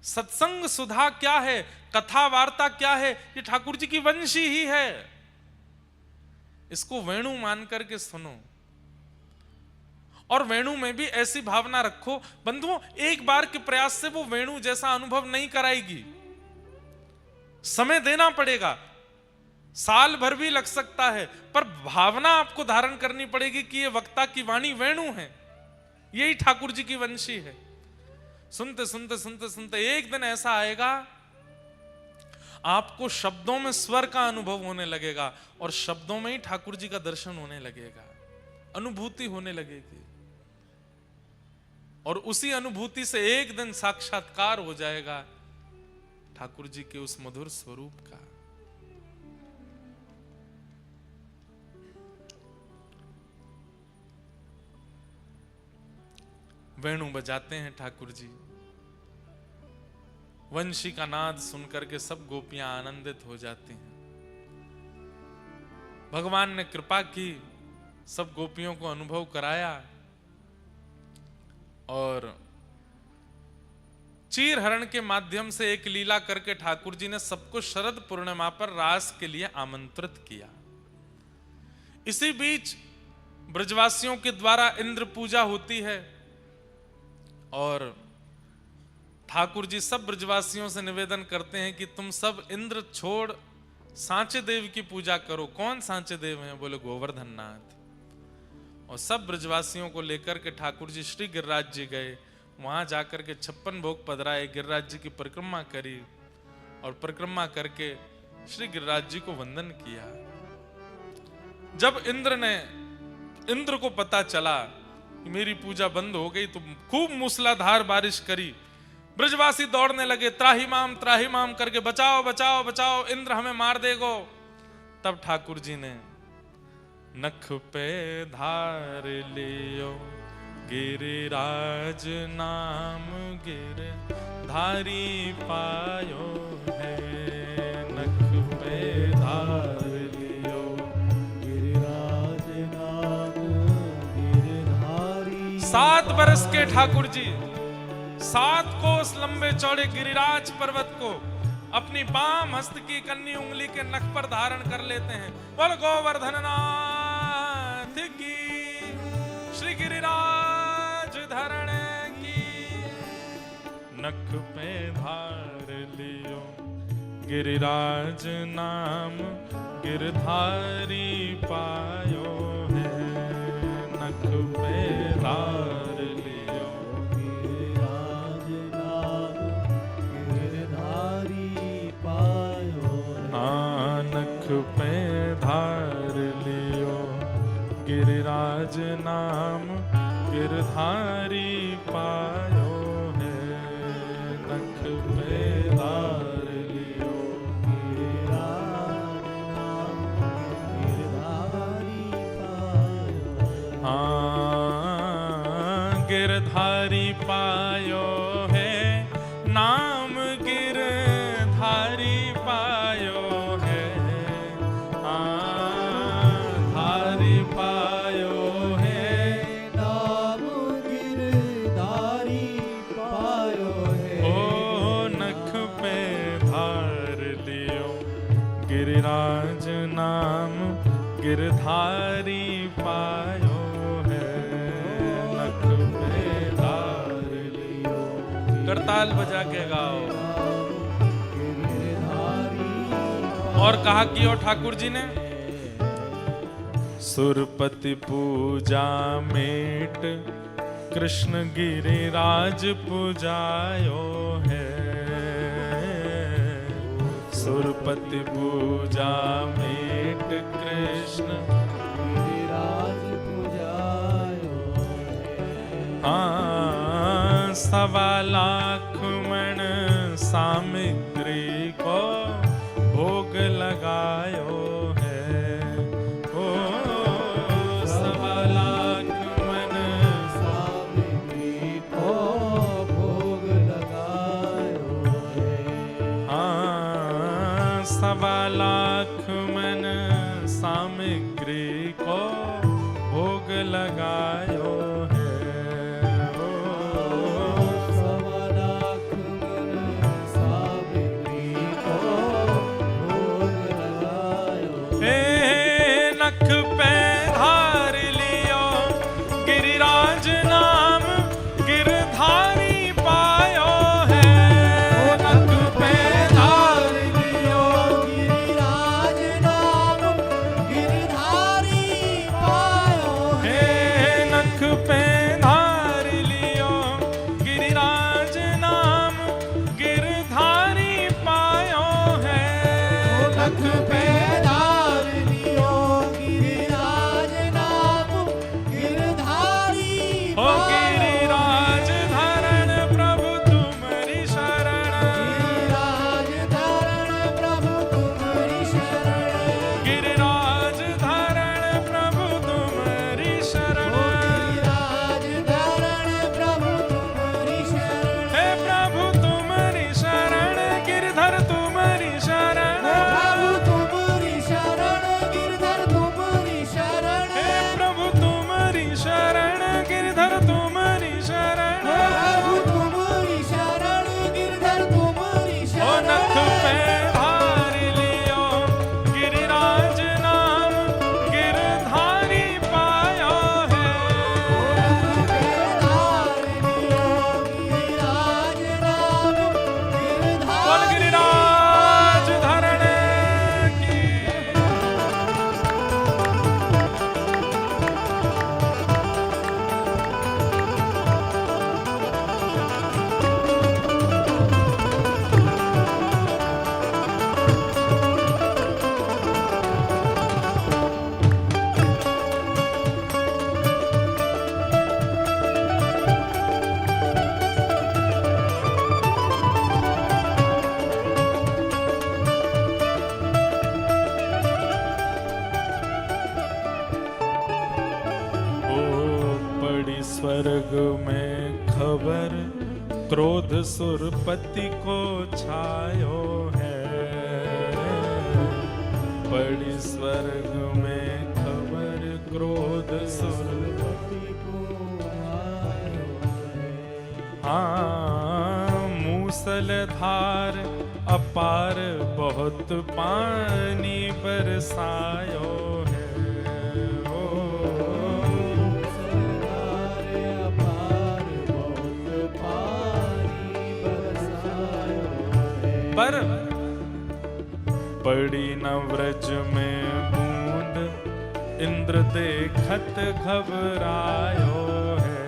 सत्संग सुधा क्या है? कथा वार्ता क्या है? ये ठाकुर जी की वंशी ही है। इसको वेणु मान करके सुनो और वेणु में भी ऐसी भावना रखो। बंधुओं, एक बार के प्रयास से वो वेणु जैसा अनुभव नहीं कराएगी, समय देना पड़ेगा, साल भर भी लग सकता है, पर भावना आपको धारण करनी पड़ेगी कि ये वक्ता की वाणी वेणु है, यही ठाकुर जी की वंशी है। सुनते सुनते सुनते सुनते एक दिन ऐसा आएगा आपको शब्दों में स्वर का अनुभव होने लगेगा और शब्दों में ही ठाकुर जी का दर्शन होने लगेगा, अनुभूति होने लगेगी और उसी अनुभूति से एक दिन साक्षात्कार हो जाएगा ठाकुर जी के उस मधुर स्वरूप का। वेणु बजाते हैं ठाकुर जी। वंशी का नाद सुनकर के सब गोपियां आनंदित हो जाती हैं। भगवान ने कृपा की, सब गोपियों को अनुभव कराया और चीर हरण के माध्यम से एक लीला करके ठाकुर जी ने सबको शरद पूर्णिमा पर रास के लिए आमंत्रित किया। इसी बीच ब्रजवासियों के द्वारा इंद्र पूजा होती है और ठाकुर जी सब ब्रजवासियों से निवेदन करते हैं कि तुम सब इंद्र छोड़ सांचे देव की पूजा करो। कौन सांचे देव हैं? बोले गोवर्धन नाथ। और सब ब्रजवासियों को लेकर के ठाकुर जी श्री गिरिराज जी गए। वहां जाकर के 56 भोग पधराए, गिरिराज जी की परिक्रमा करी और परिक्रमा करके श्री गिरिराज जी को वंदन किया। जब इंद्र को पता चला कि मेरी पूजा बंद हो गई तो खूब मूसलाधार बारिश करी। ब्रजवासी दौड़ने लगे, त्राही माम करके, बचाओ बचाओ बचाओ, इंद्र हमें मार देगो। तब ठाकुर जी ने नख पे धार लियो गिरिराज नाम, गिरधारी पायो है। नख पे धार लियो गिरिराज नाम, गिरधारी। 7 बरस के ठाकुर जी 7 कोस लंबे चौड़े गिरिराज पर्वत को अपनी बाम हस्त की कन्नी उंगली के नख पर धारण कर लेते हैं। बोल गोवर्धन नाथ की, श्री गिरिराज धरण की। नख पे धार लियो गिरिराज नाम, गिरधारी पायो है। नख पे धार लियो गिरिराज नाम, गिरधारी पायो है। नख पे धार लियो गिरिराज नाम, गिरधारी पायो है। नख पे धार लियो गिरिराज नाम, गिरधारी पायो। गिरधारी पायो है नाम, गिरधारी पायो है। धारी पायो है नाम, गिरधारी पायो है। ओ नख पे धार लियो गिरिराज नाम, गिरधारी पायो है। नख पे धार लियो। करताल बजा के गाओ। और कहा कि और ठाकुर जी ने सुरपति पूजा मेट, कृष्ण गिरिराज पूजायो है। सुरपति पूजा मेट, कृष्ण गिरिराज पूजायो है। 1.25 लाख मण सामग्री को भोग लगायो है। ओ 1.25 लाख मन सामग्री को भोग लगायो है। 1.25 लाख मन सामग्री को भोग लगायो है। नख पे धार लियो गिरिराज नाम, गिरधारी पायो है। नख पे धार लियो गिरिराज में खबर क्रोध सुरपति को छायो है। पड़ी स्वर्ग में खबर क्रोध सुरपति को छायो है। हाँ, मूसलधार अपार बहुत पानी बरसायो है। पर पड़ी न व्रज में बूंद इंद्र देखत घबरायो है।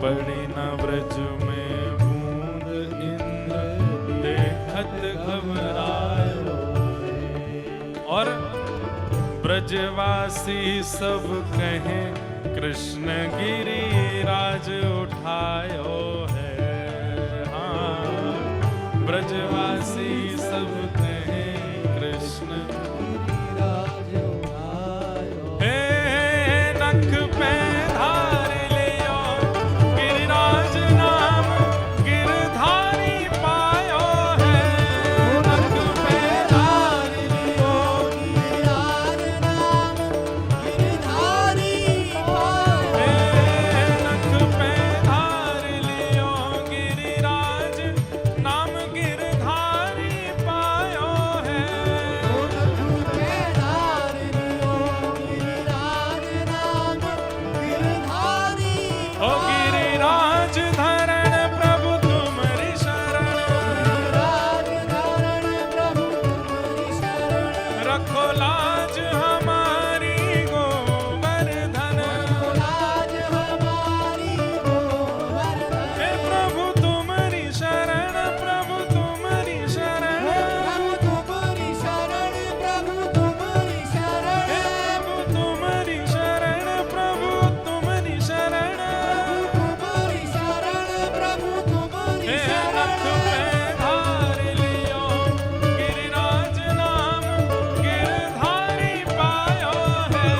पड़ी न व्रज में बूंद इंद्र देखत घबरायो है। और ब्रजवासी सब कहें कृष्ण गिरिराज उठायो है। ब्रजवासी सब कहें कृष्ण गिरिराज उठायो। हे नख पे धार लियो गिरिराज नाम गिरधारी पायो है। नख पे धार लियो गिरिराज नाम गिरधारी पायो। हे नख पे धार लियो गिरिराज नाम गिरधारी पायो है। ओ गिरिराज धरण प्रभु तुम्हारी शरण। रखो लाज हमारी गोवर्धन। हे प्रभु तुम्हारी शरण, प्रभु तुम्हारी शरण। तुम्हारी शरण प्रभु तुम्हारी शरण। प्रभु तुम्हारी शरण, प्रभु तुम्हारी शरण। तुम्हारी शरण प्रभु तुम्हारी शरण। नख पे धार लियो गिरिराज नाम गिरधारी पायो है।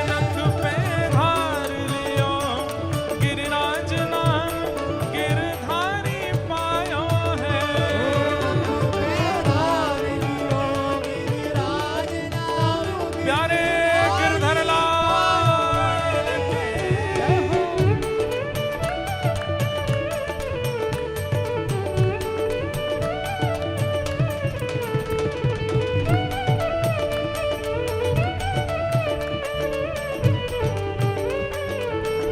नख पे धार लियो गिरिराज नाम गिरधारी पायो है। प्यारे गिरधर लाल की।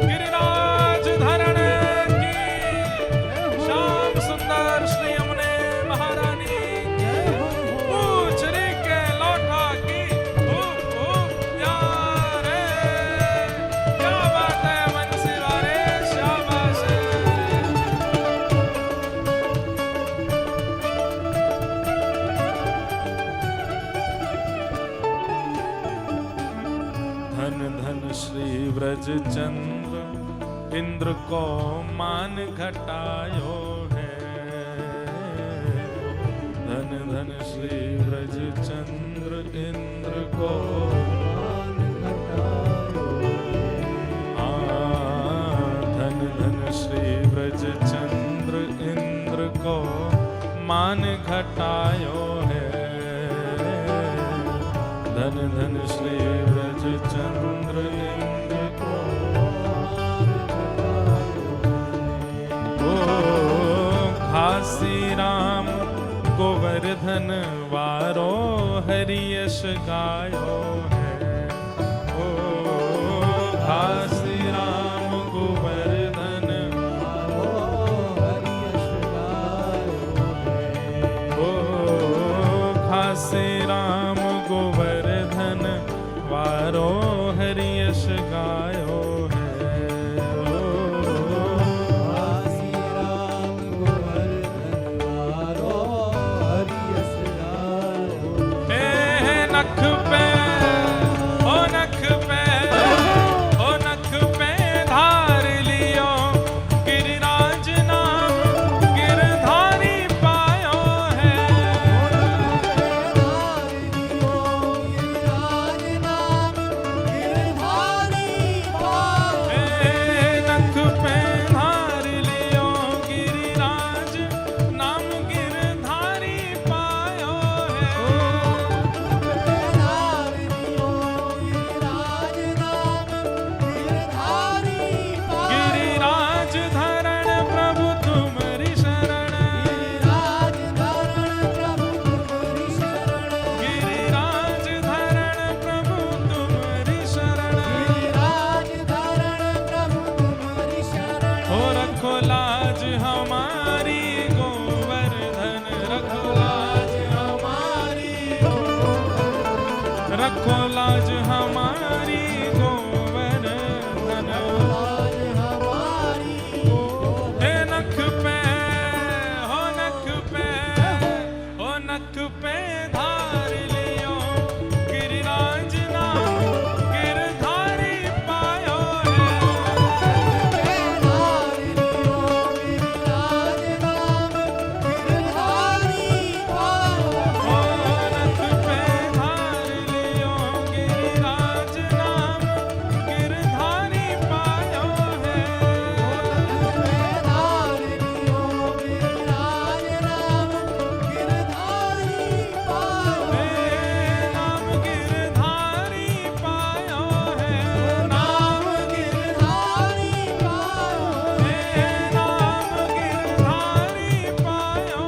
गिरिराज धरण की। श्याम सुंदर श्री यमुने महारानी की। पूछ री के लौटा की। प्यारे क्या बात है बंसी वाले, शाबाश है। धन धन श्री व्रज चंद्र इंद्र को मान घटायो है। धन धन श्री व्रज चंद्र इंद्र को मान घटायो है। धन धन श्री व्रज चंद्र इंद्र को मान घटायो है। धन धन श्री व्रज चंद्र इंद्र को घासी राम गोवर्धन वारो हरि यश गायो है। ओ घासी राम गोवर्धन वारो हरि यश गायो है। ओ घासी राम गोवर्धन वारो हरि यश गायो है। नख पे ओ नख पे ओ नख पे धार लियो गिरिराज नाम गिरधारी पायो है। रखो लाज हमारी गोवर्धन, हे नख पे हो नख पे हो नख पे धार लियो गिरिराज नाम गिरधारी पायो है। हो नख पे धार लियो गिरिराज नाम गिरधारी पायो है। नाम गिरधारी पायो है, नाम गिरधारी पायो है, नाम गिरधारी पायो है, नाम गिरधारी पायो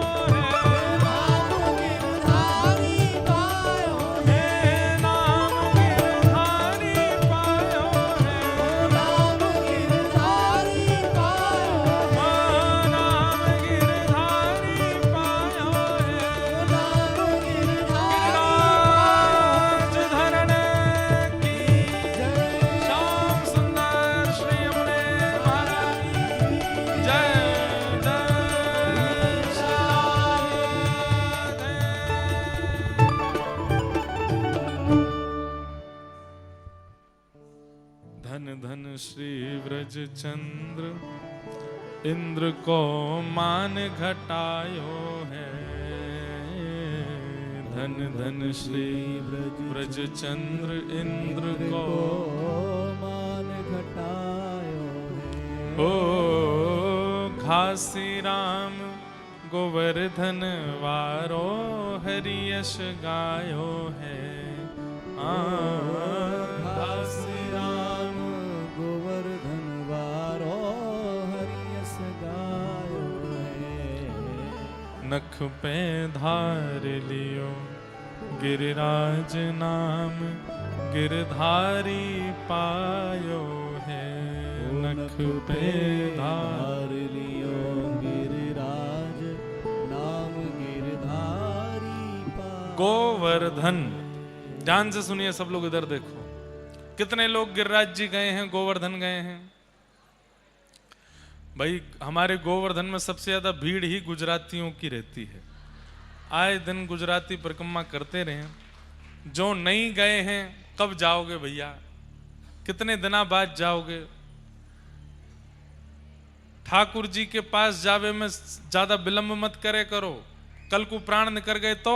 है, नाम गिरधारी पायो है, नाम गिरधारी पायो है, नाम गिरधारी पायो है, नाम गिरराज धरने की श्याम सुंदर श्री यमुने महाराज जय जय धन धन श्री व्रज चंद्र इंद्र को मान घटायो है। धन धन श्री व्रज चंद्र इंद्र को
मान घटायो
ओ घासी राम गोवर्धन वारो हरि यश गायो है।
घासी राम गोवर्धन वारो हरि यश गायो है।
नख पे धार लियो गिरिराज नाम गिरधारी पायो है। नख पे धार
लियो गिरिराज नाम गिरधारी पायो।
गोवर्धन, ध्यान से सुनिए सब लोग, इधर देखो। कितने लोग गिरिराज जी गए हैं, गोवर्धन गए हैं? भाई हमारे गोवर्धन में सबसे ज्यादा भीड़ ही गुजरातियों की रहती है। आए दिन गुजराती परिक्रमा करते रहे। जो नहीं गए हैं कब जाओगे भैया? कितने दिनों बाद जाओगे? ठाकुर जी के पास जावे में ज्यादा विलंब मत करे करो। कल को प्राण निकल गए तो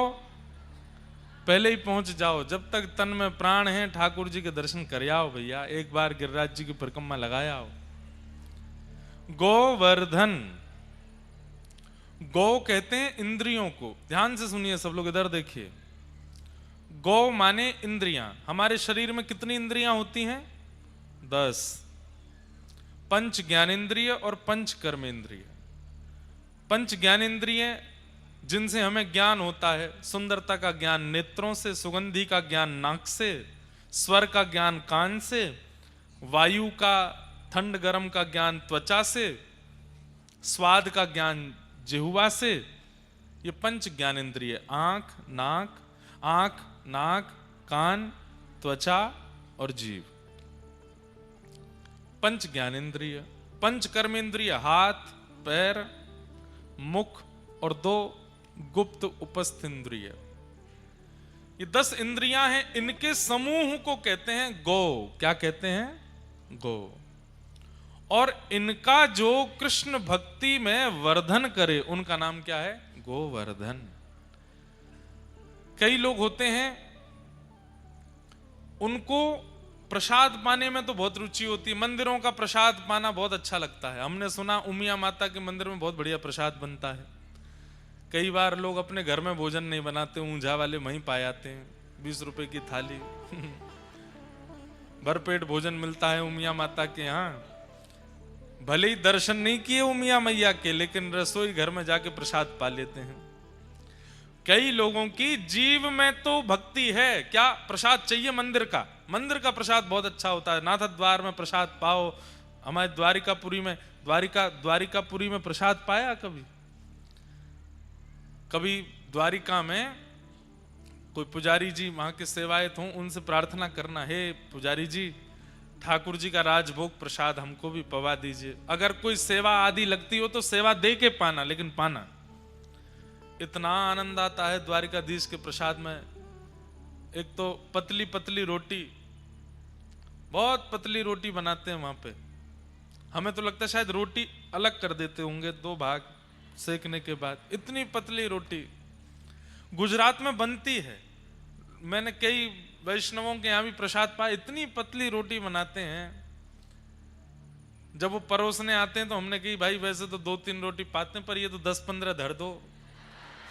पहले ही पहुंच जाओ। जब तक तन में प्राण है ठाकुर जी के दर्शन कर आओ भैया। एक बार गिरिराज जी की परिक्रमा लगाया आओ। गोवर्धन, गौ कहते हैं इंद्रियों को। ध्यान से सुनिए सब लोग, इधर देखिए। गौ माने इंद्रियां। हमारे शरीर में कितनी इंद्रियां होती हैं? 10। पंच ज्ञानेंद्रिय और पंच कर्मेंद्रिय। पंच ज्ञानेंद्रिय जिनसे हमें ज्ञान होता है। सुंदरता का ज्ञान नेत्रों से, सुगंधि का ज्ञान नाक से, स्वर का ज्ञान कान से, वायु का ठंड गर्म का ज्ञान त्वचा से, स्वाद का ज्ञान जिह्वा से। ये पंच ज्ञानेंद्रिय आंख नाक कान त्वचा और जीव, पंच ज्ञानेंद्रिय। पंच कर्मेंद्रिय हाथ पैर मुख और 2 गुप्त उपस्थ इंद्रिय। ये 10 इंद्रियां हैं। इनके समूह को कहते हैं गौ। क्या कहते हैं? गौ। और इनका जो कृष्ण भक्ति में वर्धन करे उनका नाम क्या है? गोवर्धन। कई लोग होते हैं उनको प्रसाद पाने में तो बहुत रुचि होती है। मंदिरों का प्रसाद पाना बहुत अच्छा लगता है। हमने सुना उमिया माता के मंदिर में बहुत बढ़िया प्रसाद बनता है। कई बार लोग अपने घर में भोजन नहीं बनाते, ऊंझा वाले वहीं पा जाते हैं। 20 रुपए की थाली भरपेट भोजन मिलता है उमिया माता के यहाँ। भले ही दर्शन नहीं किए उमिया मैया के, लेकिन रसोई घर में जाके प्रसाद पा लेते हैं। कई लोगों की जीव में तो भक्ति है, क्या प्रसाद चाहिए मंदिर का। मंदिर का प्रसाद बहुत अच्छा होता है। नाथ द्वार में प्रसाद पाओ। हमारे द्वारिकापुरी में द्वारिकापुरी में प्रसाद पाया कभी? कभी द्वारिका में कोई पुजारी जी वहां के सेवायत हों, उनसे प्रार्थना करना, हे पुजारी जी ठाकुर जी का राजभोग प्रसाद हमको भी पवा दीजिए। अगर कोई सेवा आदि लगती हो तो सेवा दे के पाना, लेकिन पाना। इतना आनंद आता है द्वारिकाधीश के प्रसाद में। एक तो पतली पतली रोटी, बहुत पतली रोटी बनाते हैं वहां पे। हमें तो लगता है शायद रोटी अलग कर देते होंगे 2 भाग सेकने के बाद, इतनी पतली रोटी गुजरात में बनती है। मैंने कई वैष्णवों के यहाँ भी प्रसाद पाया, इतनी पतली रोटी बनाते हैं। जब वो परोसने आते हैं तो हमने कही भाई वैसे तो 2-3 रोटी पाते हैं, पर ये तो 10-15 धर दो,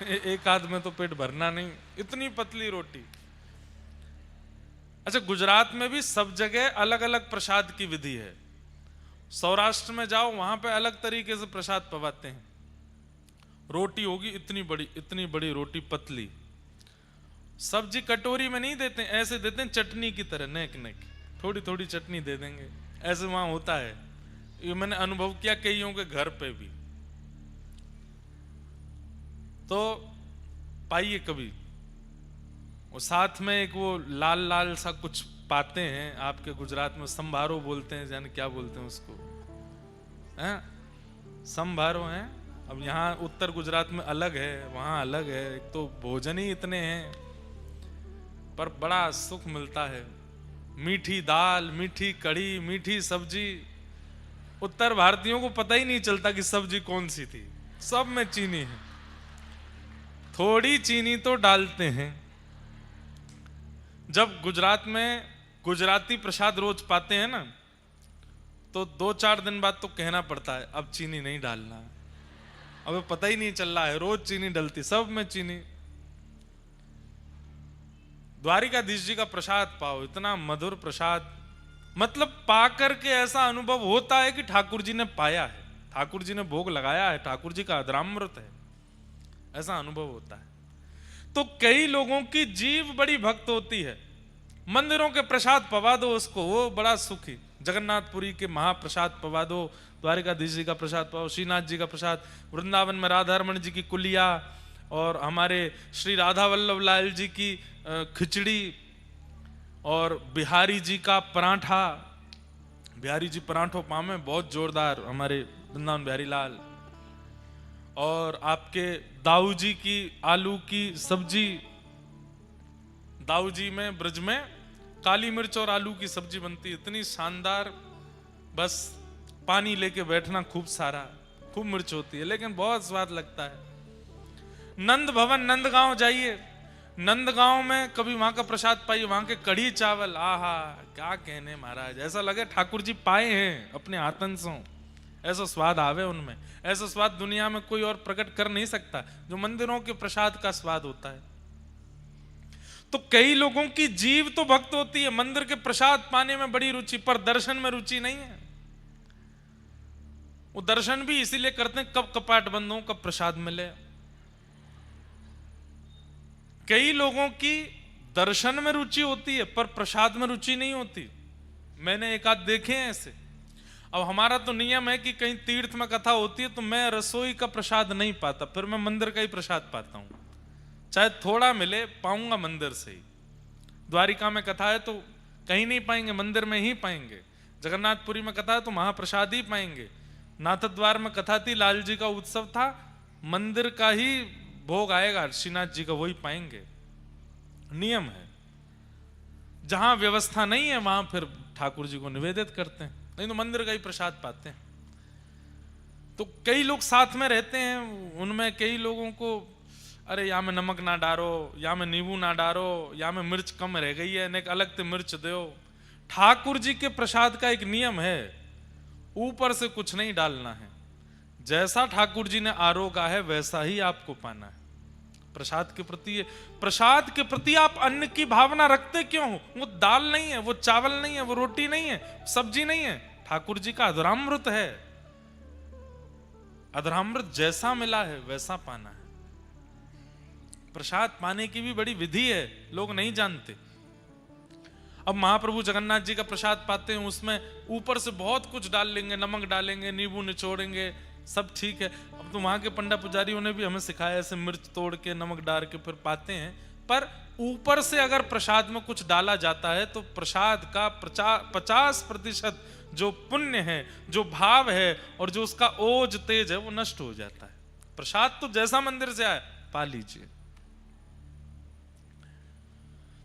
एक आध में तो पेट भरना नहीं, इतनी पतली रोटी। अच्छा, गुजरात में भी सब जगह अलग अलग प्रसाद की विधि है। सौराष्ट्र में जाओ वहां पे अलग तरीके से प्रसाद पवाते हैं। रोटी होगी इतनी बड़ी रोटी पतली, सब्जी कटोरी में नहीं देते, ऐसे देते हैं चटनी की तरह, नेक नेक थोड़ी थोड़ी चटनी दे देंगे, ऐसे वहां होता है। ये मैंने अनुभव किया कईयों के घर पे भी। तो पाइए कभी। और साथ में एक वो लाल लाल सा कुछ पाते हैं, आपके गुजरात में संभारो बोलते हैं, जाने क्या बोलते हैं उसको, हैं? संभारो हैं। अब यहाँ उत्तर गुजरात में अलग है, वहां अलग है। एक तो भोजन ही इतने हैं, पर बड़ा सुख मिलता है। मीठी दाल, मीठी कढ़ी, मीठी सब्जी। उत्तर भारतीयों को पता ही नहीं चलता कि सब्जी कौन सी थी, सब में चीनी है। थोड़ी चीनी तो डालते हैं। जब गुजरात में गुजराती प्रसाद रोज पाते हैं ना, तो 2-4 दिन बाद तो कहना पड़ता है अब चीनी नहीं डालना। अब पता ही नहीं चल रहा है, रोज चीनी डलती, सब में चीनी। द्वारिकाधीश जी का प्रसाद पाओ, इतना मधुर प्रसाद, मतलब पा करके ऐसा अनुभव होता है कि ठाकुर जी ने पाया है, ठाकुर जी ने भोग लगाया है, ठाकुर जी का अधरामृत है, ऐसा अनुभव होता है। तो कई लोगों की जीव बड़ी भक्त होती है, मंदिरों के प्रसाद पवा दो उसको, वो बड़ा सुखी। जगन्नाथपुरी के महाप्रसाद पवा दो, द्वारिकाधीश जी का प्रसाद पाओ, श्रीनाथ जी का प्रसाद, वृंदावन में राधा रमण जी की कुलिया, और हमारे श्री राधा वल्लभ लाल जी की खिचड़ी, और बिहारी जी का पराठा। बिहारी जी पराठों पामे बहुत जोरदार, हमारे वृंदावन बिहारी लाल। और आपके दाऊ जी की आलू की सब्जी, दाऊ जी में ब्रज में काली मिर्च और आलू की सब्जी बनती, इतनी शानदार, बस पानी लेके बैठना खूब सारा, खूब मिर्च होती है, लेकिन बहुत स्वाद लगता है। नंद भवन नंदगांव जाइए, नंदगांव में कभी वहां का प्रसाद पाइए, वहां के कढ़ी चावल, आहा क्या कहने महाराज, ऐसा लगे ठाकुर जी पाए हैं अपने हाथन से, ऐसा स्वाद आवे उनमें। ऐसा स्वाद दुनिया में कोई और प्रकट कर नहीं सकता जो मंदिरों के प्रसाद का स्वाद होता है। तो कई लोगों की जीव तो भक्त होती है, मंदिर के प्रसाद पाने में बड़ी रुचि, पर दर्शन में रुचि नहीं है। वो दर्शन भी इसीलिए करते हैं कब कपाट बंद हो, कब प्रसाद मिले। कई लोगों की दर्शन में रुचि होती है पर प्रसाद में रुचि नहीं होती, मैंने एक आध देखे हैं ऐसे। अब हमारा तो नियम है कि कहीं तीर्थ में कथा होती है तो मैं रसोई का प्रसाद नहीं पाता, फिर मैं मंदिर का ही प्रसाद पाता हूं, चाहे थोड़ा मिले पाऊंगा मंदिर से ही। द्वारिका में कथा है तो कहीं नहीं पाएंगे, मंदिर में ही पाएंगे। जगन्नाथपुरी में कथा है तो महाप्रसाद ही पाएंगे। नाथद्वार में कथा थी, लाल जी का उत्सव था, मंदिर का ही भोग आएगा, श्रीनाथ जी का वही पाएंगे, नियम है। जहां व्यवस्था नहीं है वहां फिर ठाकुर जी को निवेदित करते हैं, नहीं तो मंदिर का ही प्रसाद पाते हैं। तो कई लोग साथ में रहते हैं, उनमें कई लोगों को अरे या में नमक ना डालो, या में नींबू ना डालो, या में मिर्च कम रह गई है, एक अलग से मिर्च दो। ठाकुर जी के प्रसाद का एक नियम है, ऊपर से कुछ नहीं डालना है, जैसा ठाकुर जी ने आरोगा है वैसा ही आपको पाना है। प्रसाद के प्रति आप अन्न की भावना रखते क्यों हो? वो दाल नहीं है, वो चावल नहीं है, वो रोटी नहीं है, सब्जी नहीं है, ठाकुर जी का अधरामृत है। अधरामृत जैसा मिला है वैसा पाना है। प्रसाद पाने की भी बड़ी विधि है, लोग नहीं जानते। अब महाप्रभु जगन्नाथ जी का प्रसाद पाते हैं, उसमें ऊपर से बहुत कुछ डाल लेंगे, नमक डालेंगे, नींबू निचोड़ेंगे, सब ठीक है। अब तो वहां के पंडा पुजारियों ने भी हमें सिखाया, ऐसे मिर्च तोड़ के नमक डाल के फिर पाते हैं, पर ऊपर से अगर प्रसाद में कुछ डाला जाता है तो प्रसाद का 50% जो पुण्य है, जो भाव है और जो उसका ओज तेज है वो नष्ट हो जाता है। प्रसाद तो जैसा मंदिर से आए पा लीजिए।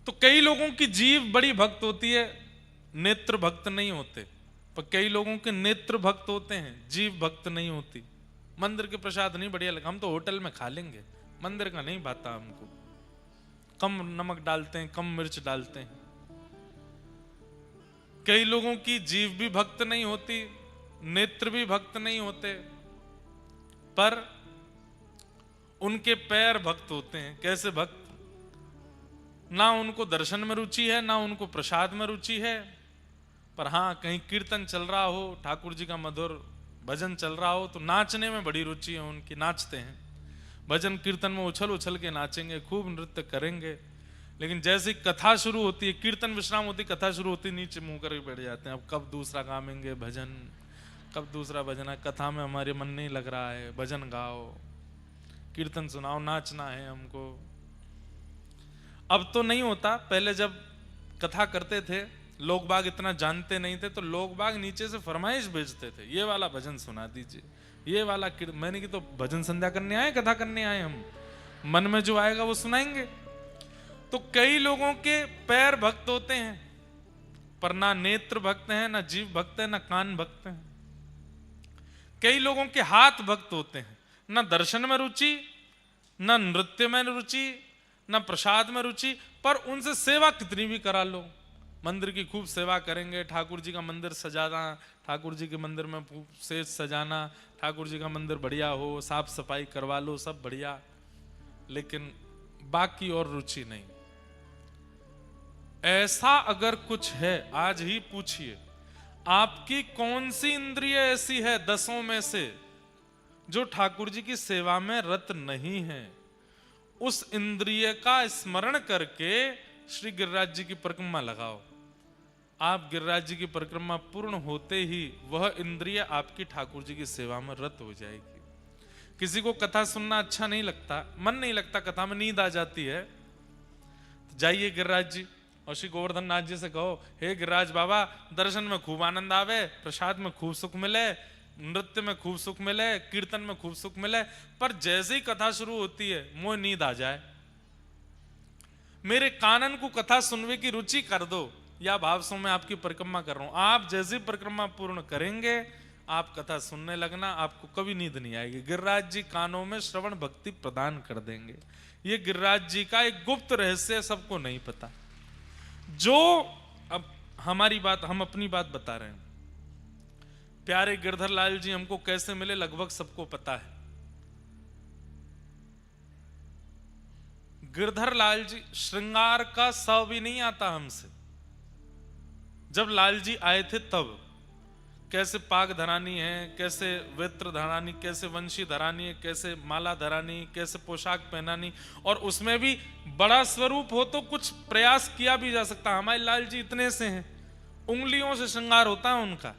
तो कई लोगों की जीव बड़ी भक्त होती है, नेत्र भक्त नहीं होते, पर कई लोगों के नेत्र भक्त होते हैं, जीव भक्त नहीं होती। मंदिर के प्रसाद नहीं बढ़िया लगा, हम तो होटल में खा लेंगे, मंदिर का नहीं भाता हमको, कम नमक डालते हैं, कम मिर्च डालते हैं। कई लोगों की जीव भी भक्त नहीं होती, नेत्र भी भक्त नहीं होते, पर उनके पैर भक्त होते हैं। कैसे भक्त? ना उनको दर्शन में रुचि है, ना उनको प्रसाद में रुचि है, पर हाँ कहीं कीर्तन चल रहा हो, ठाकुर जी का मधुर भजन चल रहा हो तो नाचने में बड़ी रुचि है उनकी, नाचते हैं। भजन कीर्तन में उछल उछल के नाचेंगे, खूब नृत्य करेंगे। लेकिन जैसे कथा शुरू होती है, कीर्तन विश्राम होती, कथा शुरू होती, नीचे मुंह करके बैठ जाते हैं। अब कब दूसरा गावेंगे भजन, कब दूसरा भजन है, कथा में हमारे मन नहीं लग रहा है, भजन गाओ, कीर्तन सुनाओ, नाचना है हमको। अब तो नहीं होता, पहले जब कथा करते थे लोग बाग इतना जानते नहीं थे, तो लोग बाग नीचे से फरमाइश भेजते थे, ये वाला भजन सुना दीजिए, ये वाला मैंने कि तो भजन संध्या करने आए, कथा करने आए, हम मन में जो आएगा वो सुनाएंगे। तो कई लोगों के पैर भक्त होते हैं, पर ना नेत्र भक्त हैं, ना जीव भक्त है, ना कान भक्त हैं। कई लोगों के हाथ भक्त होते हैं, ना दर्शन में रुचि, ना नृत्य में रुचि, ना प्रसाद में रुचि, पर उनसे सेवा कितनी भी करा लो, मंदिर की खूब सेवा करेंगे, ठाकुर जी का मंदिर सजाना, ठाकुर जी के मंदिर में सेज सजाना, ठाकुर जी का मंदिर बढ़िया हो, साफ सफाई करवा लो, सब बढ़िया, लेकिन बाकी और रुचि नहीं। ऐसा अगर कुछ है, आज ही पूछिए, आपकी कौन सी इंद्रिय ऐसी है 10 में से जो ठाकुर जी की सेवा में रत नहीं है? उस इंद्रिय का स्मरण करके श्री गिरिराज जी की परिक्रमा लगाओ। आप गिरिराज जी की परिक्रमा पूर्ण होते ही वह इंद्रिय आपकी ठाकुर जी की सेवा में रत हो जाएगी। किसी को कथा सुनना अच्छा नहीं लगता, मन नहीं लगता, कथा में नींद आ जाती है, तो जाइए गिरिराज जी और श्री गोवर्धन नाथ जी से कहो, हे गिरिराज बाबा, दर्शन में खूब आनंद आवे, प्रसाद में खूब सुख मिले, नृत्य में खूब सुख मिले, कीर्तन में खूब सुख मिले, पर जैसे ही कथा शुरू होती है मोह नींद आ जाए, मेरे कानन को कथा सुनने की रुचि कर दो, या भाव से मैं आपकी परिक्रमा कर रहा हूं। आप जैसी परिक्रमा पूर्ण करेंगे, आप कथा सुनने लगना, आपको कभी नींद नहीं आएगी। गिरिराज जी कानों में श्रवण भक्ति प्रदान कर देंगे। ये गिरिराज जी का एक गुप्त रहस्य, सबको नहीं पता। जो अब हमारी बात, हम अपनी बात बता रहे हैं, प्यारे गिरधर लाल जी हमको कैसे मिले लगभग सबको पता है। गिरधर लाल जी श्रृंगार का स भी नहीं आता हमसे। जब लाल जी आए थे तब कैसे पाग धरानी है, कैसे वेत्र धरानी, कैसे वंशी धरानी है, कैसे माला धरानी, कैसे पोशाक पहनानी, और उसमें भी बड़ा स्वरूप हो तो कुछ प्रयास किया भी जा सकता। हमारे लाल जी इतने से हैं, उंगलियों से श्रृंगार होता है उनका,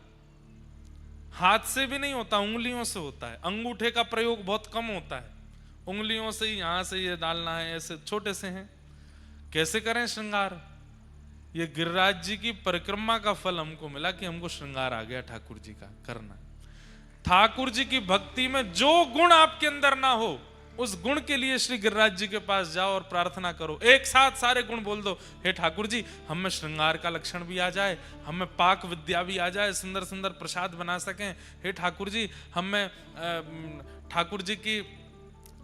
हाथ से भी नहीं होता, उंगलियों से होता है। अंगूठे का प्रयोग बहुत कम होता है, उंगलियों से ही, यहां से ये डालना है, ऐसे छोटे से हैं। कैसे करें श्रृंगार? ये गिरिराज जी की परिक्रमा का फल हमको मिला कि हमको श्रृंगार आ गया ठाकुर जी का करना। ठाकुर जी की भक्ति में जो गुण आपके अंदर ना हो, उस गुण के लिए श्री गिरिराज जी के पास जाओ और प्रार्थना करो। एक साथ सारे गुण बोल दो, हे ठाकुर जी, हम में श्रृंगार का लक्षण भी आ जाए, हम में पाक विद्या भी आ जाए, सुंदर सुंदर प्रसाद बना सकें। हे ठाकुर जी, हम में ठाकुर जी की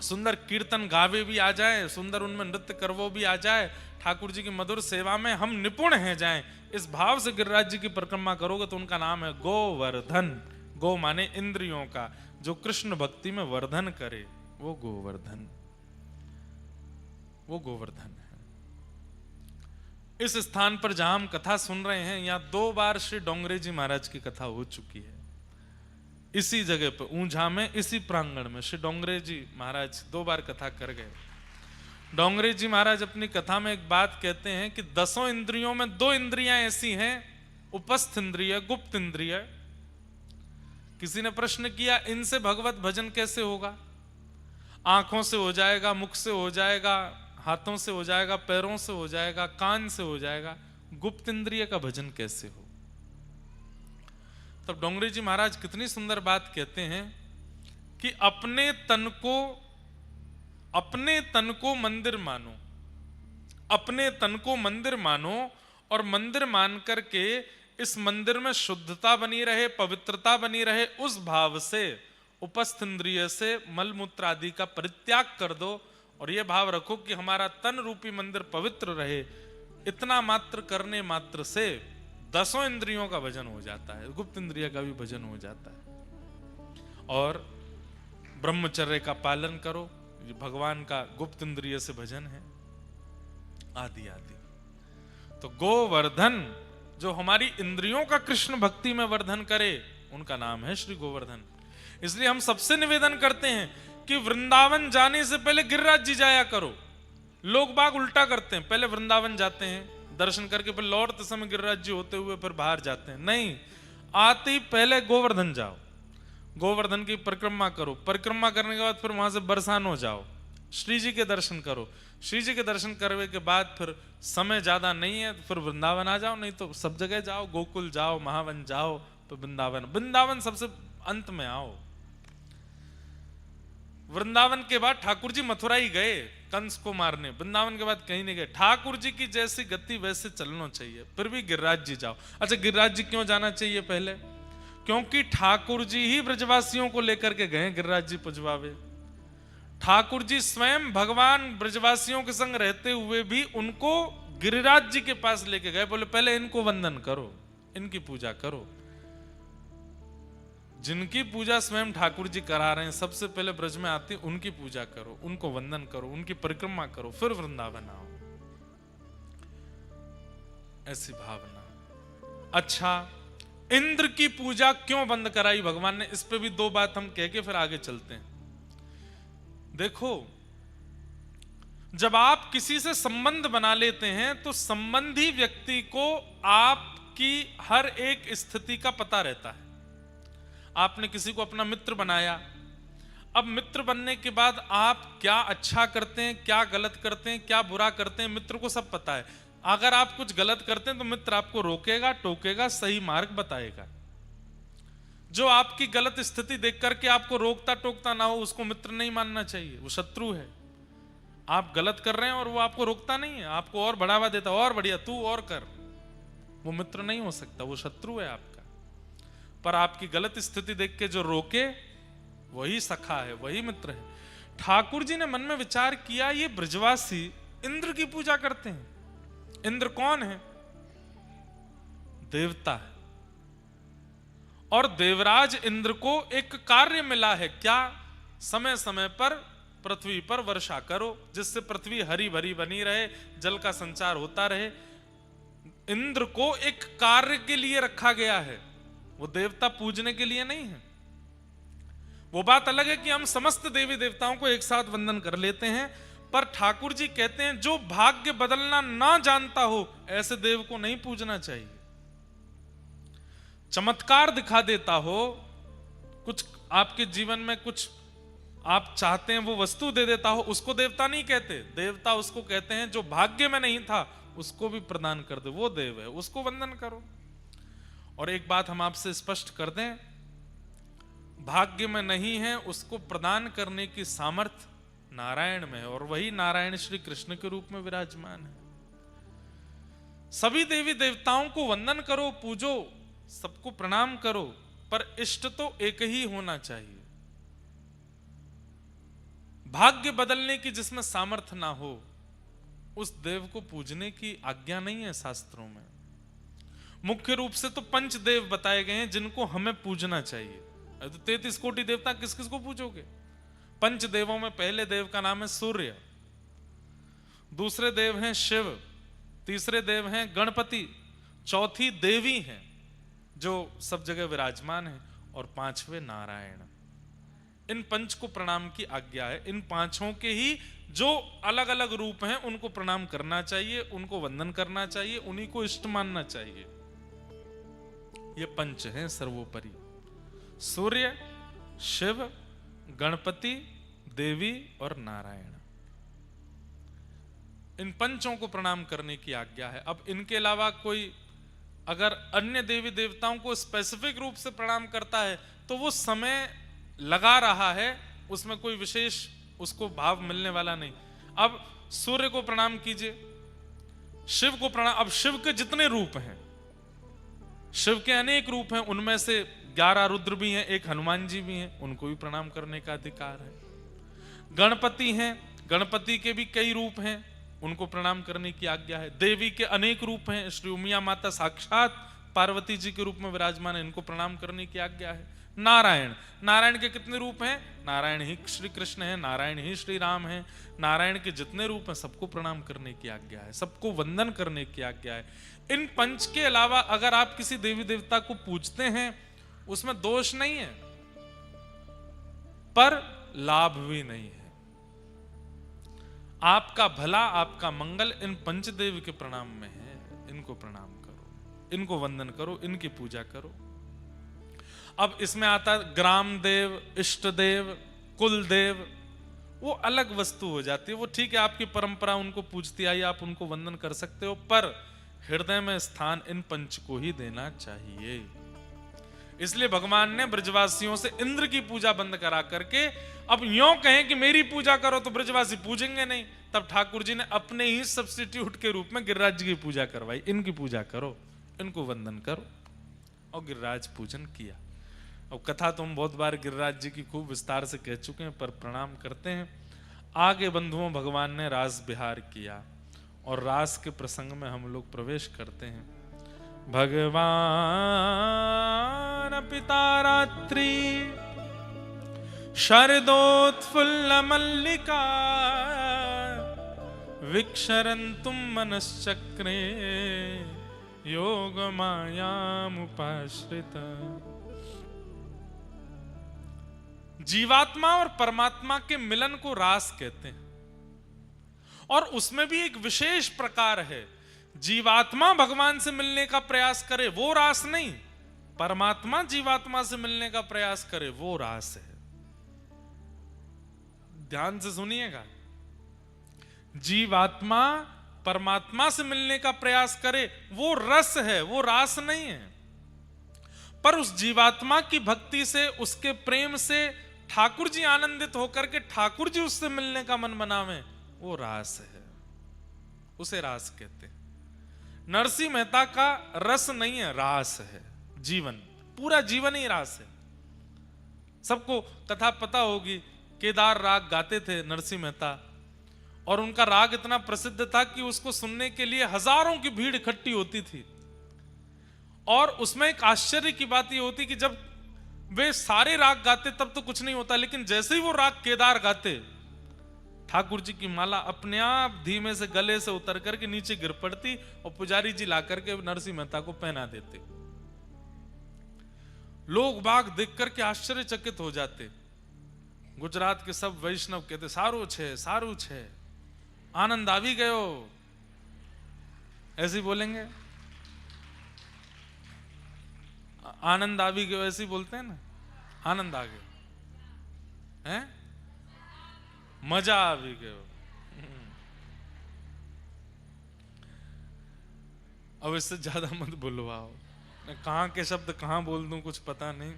सुंदर कीर्तन गावे भी आ जाए, सुंदर उनमें नृत्य करवो भी आ जाए, ठाकुर जी की मधुर सेवा में हम निपुण हैं जाएं। इस भाव से गिरिराज जी की परिक्रमा करोगे तो उनका नाम है गोवर्धन। गो माने इंद्रियों का, जो कृष्ण भक्ति में वर्धन करे वो गोवर्धन, वो गोवर्धन है। इस स्थान पर जहां हम कथा सुन रहे हैं, यहां 2 बार श्री डोंगरे जी महाराज की कथा हो चुकी है। इसी जगह पर ऊंझा में, इसी प्रांगण में श्री डोंगरे जी महाराज 2 बार कथा कर गए। डोंगरे जी महाराज अपनी कथा में एक बात कहते हैं कि 10 इंद्रियों में 2 इंद्रियां ऐसी हैं, उपस्थ इंद्रिय, गुप्त इंद्रिय। किसी ने प्रश्न किया, इनसे भगवत भजन कैसे होगा? आंखों से हो जाएगा, मुख से हो जाएगा, हाथों से हो जाएगा, पैरों से हो जाएगा, कान से हो जाएगा, गुप्त इंद्रिय का भजन कैसे हो? तब डोंगरी जी महाराज कितनी सुंदर बात कहते हैं कि अपने तन को मंदिर मानो, अपने तन को मंदिर मानो, और मंदिर मान करके इस मंदिर में शुद्धता बनी रहे, पवित्रता बनी रहे, उस भाव से उपस्थ इंद्रिय से मल मूत्र आदि का परित्याग कर दो और यह भाव रखो कि हमारा तन रूपी मंदिर पवित्र रहे। इतना मात्र करने मात्र से 10 इंद्रियों का भजन हो जाता है, गुप्त इंद्रिय का भी भजन हो जाता है। और ब्रह्मचर्य का पालन करो, भगवान का गुप्त इंद्रिय से भजन है, आदि आदि। तो गोवर्धन जो हमारी इंद्रियों का कृष्ण भक्ति में वर्धन करे, उनका नाम है श्री गोवर्धन। इसलिए हम सबसे निवेदन करते हैं कि वृंदावन जाने से पहले गिरिराज जी जाया करो। लोग बाग उल्टा करते हैं, पहले वृंदावन जाते हैं, दर्शन करके फिर लौटते समय गिरिराज जी होते हुए फिर बाहर जाते हैं। नहीं, आते ही पहले गोवर्धन जाओ, गोवर्धन की परिक्रमा करो, परिक्रमा करने के बाद फिर वहां से बरसानो जाओ, श्री जी के दर्शन करो, श्री जी के दर्शन करने के बाद फिर समय ज्यादा नहीं है तो फिर वृंदावन आ जाओ, नहीं तो सब जगह जाओ, गोकुल जाओ, महावन जाओ, तो वृंदावन सबसे अंत में आओ। वृंदावन के बाद ठाकुर जी मथुरा ही गए कंस को मारने, वृंदावन के बाद कहीं नहीं गए। ठाकुर जी की जैसी गति वैसे चलना चाहिए, फिर भी गिरिराज जी जाओ। अच्छा, गिरिराज जी क्यों जाना चाहिए पहले? क्योंकि ठाकुर जी ही ब्रजवासियों को लेकर के गए गिरिराज जी पुजवावे। ठाकुर जी स्वयं भगवान ब्रजवासियों के संग रहते हुए भी उनको गिरिराज जी के पास लेके गए, बोले पहले इनको वंदन करो, इनकी पूजा करो। जिनकी पूजा स्वयं ठाकुर जी करा रहे हैं, सबसे पहले ब्रज में आते उनकी पूजा करो, उनको वंदन करो, उनकी परिक्रमा करो, फिर वृंदावन आओ, ऐसी भावना। अच्छा, इंद्र की पूजा क्यों बंद कराई भगवान ने? इस पे भी 2 बात हम कह के फिर आगे चलते हैं। देखो, जब आप किसी से संबंध बना लेते हैं तो संबंधी व्यक्ति को आपकी हर एक स्थिति का पता रहता है। आपने किसी को अपना मित्र बनाया, अब मित्र बनने के बाद आप क्या अच्छा करते हैं, क्या गलत करते हैं, क्या बुरा करते हैं, मित्र को सब पता है। अगर आप कुछ गलत करते हैं तो मित्र आपको रोकेगा, टोकेगा, सही मार्ग बताएगा। जो आपकी गलत स्थिति देख करके आपको रोकता टोकता ना हो, उसको मित्र नहीं मानना चाहिए, वो शत्रु है। आप गलत कर रहे हैं और वो आपको रोकता नहीं है, आपको और बढ़ावा देता, और बढ़िया तू और कर, वो मित्र नहीं हो सकता, वो शत्रु है आपका। पर आपकी गलत स्थिति देख के जो रोके, वही सखा है, वही मित्र है। ठाकुर जी ने मन में विचार किया, ये ब्रजवासी इंद्र की पूजा करते हैं। इंद्र कौन है? देवता है। और देवराज इंद्र को एक कार्य मिला है, क्या? समय समय पर पृथ्वी पर वर्षा करो, जिससे पृथ्वी हरी भरी बनी रहे, जल का संचार होता रहे। इंद्र को एक कार्य के लिए रखा गया है, वो देवता पूजने के लिए नहीं है। वो बात अलग है कि हम समस्त देवी देवताओं को एक साथ वंदन कर लेते हैं, पर ठाकुर जी कहते हैं जो भाग्य बदलना ना जानता हो, ऐसे देव को नहीं पूजना चाहिए। चमत्कार दिखा देता हो, कुछ आपके जीवन में कुछ आप चाहते हैं वो वस्तु दे देता हो, उसको देवता नहीं कहते। देवता उसको कहते हैं जो भाग्य में नहीं था उसको भी प्रदान कर दे, वो देव है, उसको वंदन करो। और एक बात हम आपसे स्पष्ट कर दें, भाग्य में नहीं है उसको प्रदान करने की सामर्थ्य नारायण में है, और वही नारायण श्री कृष्ण के रूप में विराजमान है। सभी देवी देवताओं को वंदन करो, पूजो, सबको प्रणाम करो, पर इष्ट तो एक ही होना चाहिए। भाग्य बदलने की जिसमें सामर्थ्य ना हो, उस देव को पूजने की आज्ञा नहीं है शास्त्रों में। मुख्य रूप से तो पंचदेव बताए गए हैं जिनको हमें पूजना चाहिए। तो 33 कोटि देवता किस किस को पूजोगे? पंचदेवों में पहले देव का नाम है सूर्य, दूसरे देव हैं शिव, तीसरे देव हैं गणपति, चौथी देवी हैं जो सब जगह विराजमान है, और 5वें नारायण। इन पंच को प्रणाम की आज्ञा है। इन 5 के ही जो अलग अलग रूप हैं उनको प्रणाम करना चाहिए, उनको वंदन करना चाहिए, उन्हीं को इष्ट मानना चाहिए। ये पंच हैं सर्वोपरि, सूर्य, शिव, गणपति, देवी और नारायण। इन पंचों को प्रणाम करने की आज्ञा है। अब इनके अलावा कोई अगर अन्य देवी देवताओं को स्पेसिफिक रूप से प्रणाम करता है तो वो समय लगा रहा है, उसमें कोई विशेष उसको भाव मिलने वाला नहीं। अब सूर्य को प्रणाम कीजिए, शिव को प्रणाम। अब शिव के जितने रूप हैं, शिव के अनेक रूप हैं, उनमें से 11 रुद्र भी हैं, एक हनुमान जी भी हैं, उनको भी प्रणाम करने का अधिकार है। गणपति हैं, गणपति के भी कई रूप हैं, उनको प्रणाम करने की आज्ञा है। देवी के अनेक रूप हैं, श्री उमिया माता साक्षात पार्वती जी के रूप में विराजमान है, इनको प्रणाम करने की आज्ञा है। नारायण, नारायण के कितने रूप हैं? नारायण ही श्री कृष्ण है, नारायण ही श्री राम है। नारायण के जितने रूप हैं सबको प्रणाम करने की आज्ञा है, सबको वंदन करने की आज्ञा है। इन पंच के अलावा अगर आप किसी देवी देवता को पूजते हैं उसमें दोष नहीं है, पर लाभ भी नहीं है। आपका भला, आपका मंगल इन पंचदेव के प्रणाम में है। इनको प्रणाम करो, इनको वंदन करो, इनकी पूजा करो। अब इसमें आता है ग्राम देव, इष्ट देव, कुल देव, वो अलग वस्तु हो जाती है। वो ठीक है, आपकी परंपरा उनको पूजती आई, आप उनको वंदन कर सकते हो, पर हृदय में स्थान इन पंच को ही देना चाहिए। इसलिए भगवान ने ब्रजवासियों से इंद्र की पूजा बंद करा करके, अब यों कहें कि मेरी पूजा करो तो ब्रजवासी पूजेंगे नहीं, तब ठाकुर जी ने अपने ही सब्स्टिट्यूट के रूप में गिरिराज जी की पूजा करवाई। इनकी पूजा करो, इनको वंदन करो, और गिरिराज पूजन किया। अब कथा तो हम बहुत बार गिरिराज जी की खूब विस्तार से कह चुके हैं, पर प्रणाम करते हैं। आगे बंधुओं, भगवान ने रास विहार किया और रास के प्रसंग में हम लोग प्रवेश करते हैं। भगवान पिता रात्रि शरदोत्फुल्ल मल्लिका विक्षरन्तुम मनश्चक्रे योग मायामुपाश्रित। जीवात्मा और परमात्मा के मिलन को रास कहते हैं, और उसमें भी एक विशेष प्रकार है। जीवात्मा भगवान से मिलने का प्रयास करे वो रास नहीं, परमात्मा जीवात्मा से मिलने का प्रयास करे वो रास है। ध्यान से सुनिएगा, जीवात्मा परमात्मा से मिलने का प्रयास करे वो रस है, वो रास नहीं है। पर उस जीवात्मा की भक्ति से, उसके प्रेम से ठाकुर जी आनंदित होकर के ठाकुर जी उससे मिलने का मन बनावे, वो रास है, उसे रास कहते हैं। नरसिंह मेहता का रस नहीं है, रास है। जीवन, पूरा जीवन ही रास है। सबको कथा पता होगी, केदार राग गाते थे नरसिंह मेहता, और उनका राग इतना प्रसिद्ध था कि उसको सुनने के लिए हजारों की भीड़ इकट्ठी होती थी। और उसमें एक आश्चर्य की बात यह होती कि जब वे सारे राग गाते तब तो कुछ नहीं होता, लेकिन जैसे ही वो राग केदार गाते, ठाकुर जी की माला अपने आप धीमे से गले से उतर करके नीचे गिर पड़ती और पुजारी जी ला करके नरसिंह मेहता को पहना देते। लोग बाग देख करके आश्चर्यचकित हो जाते। गुजरात के सब वैष्णव कहते सारू छे, सारू छे, आनंद आवी गयो, ऐसे बोलेंगे। आनंद आवी गयो ऐसे बोलते हैं ना, आनंद आ गया है, मजा आ भी गयो। अब इससे ज्यादा मत बुलवाओ, कहां के शब्द कहां बोल दूं कुछ पता नहीं।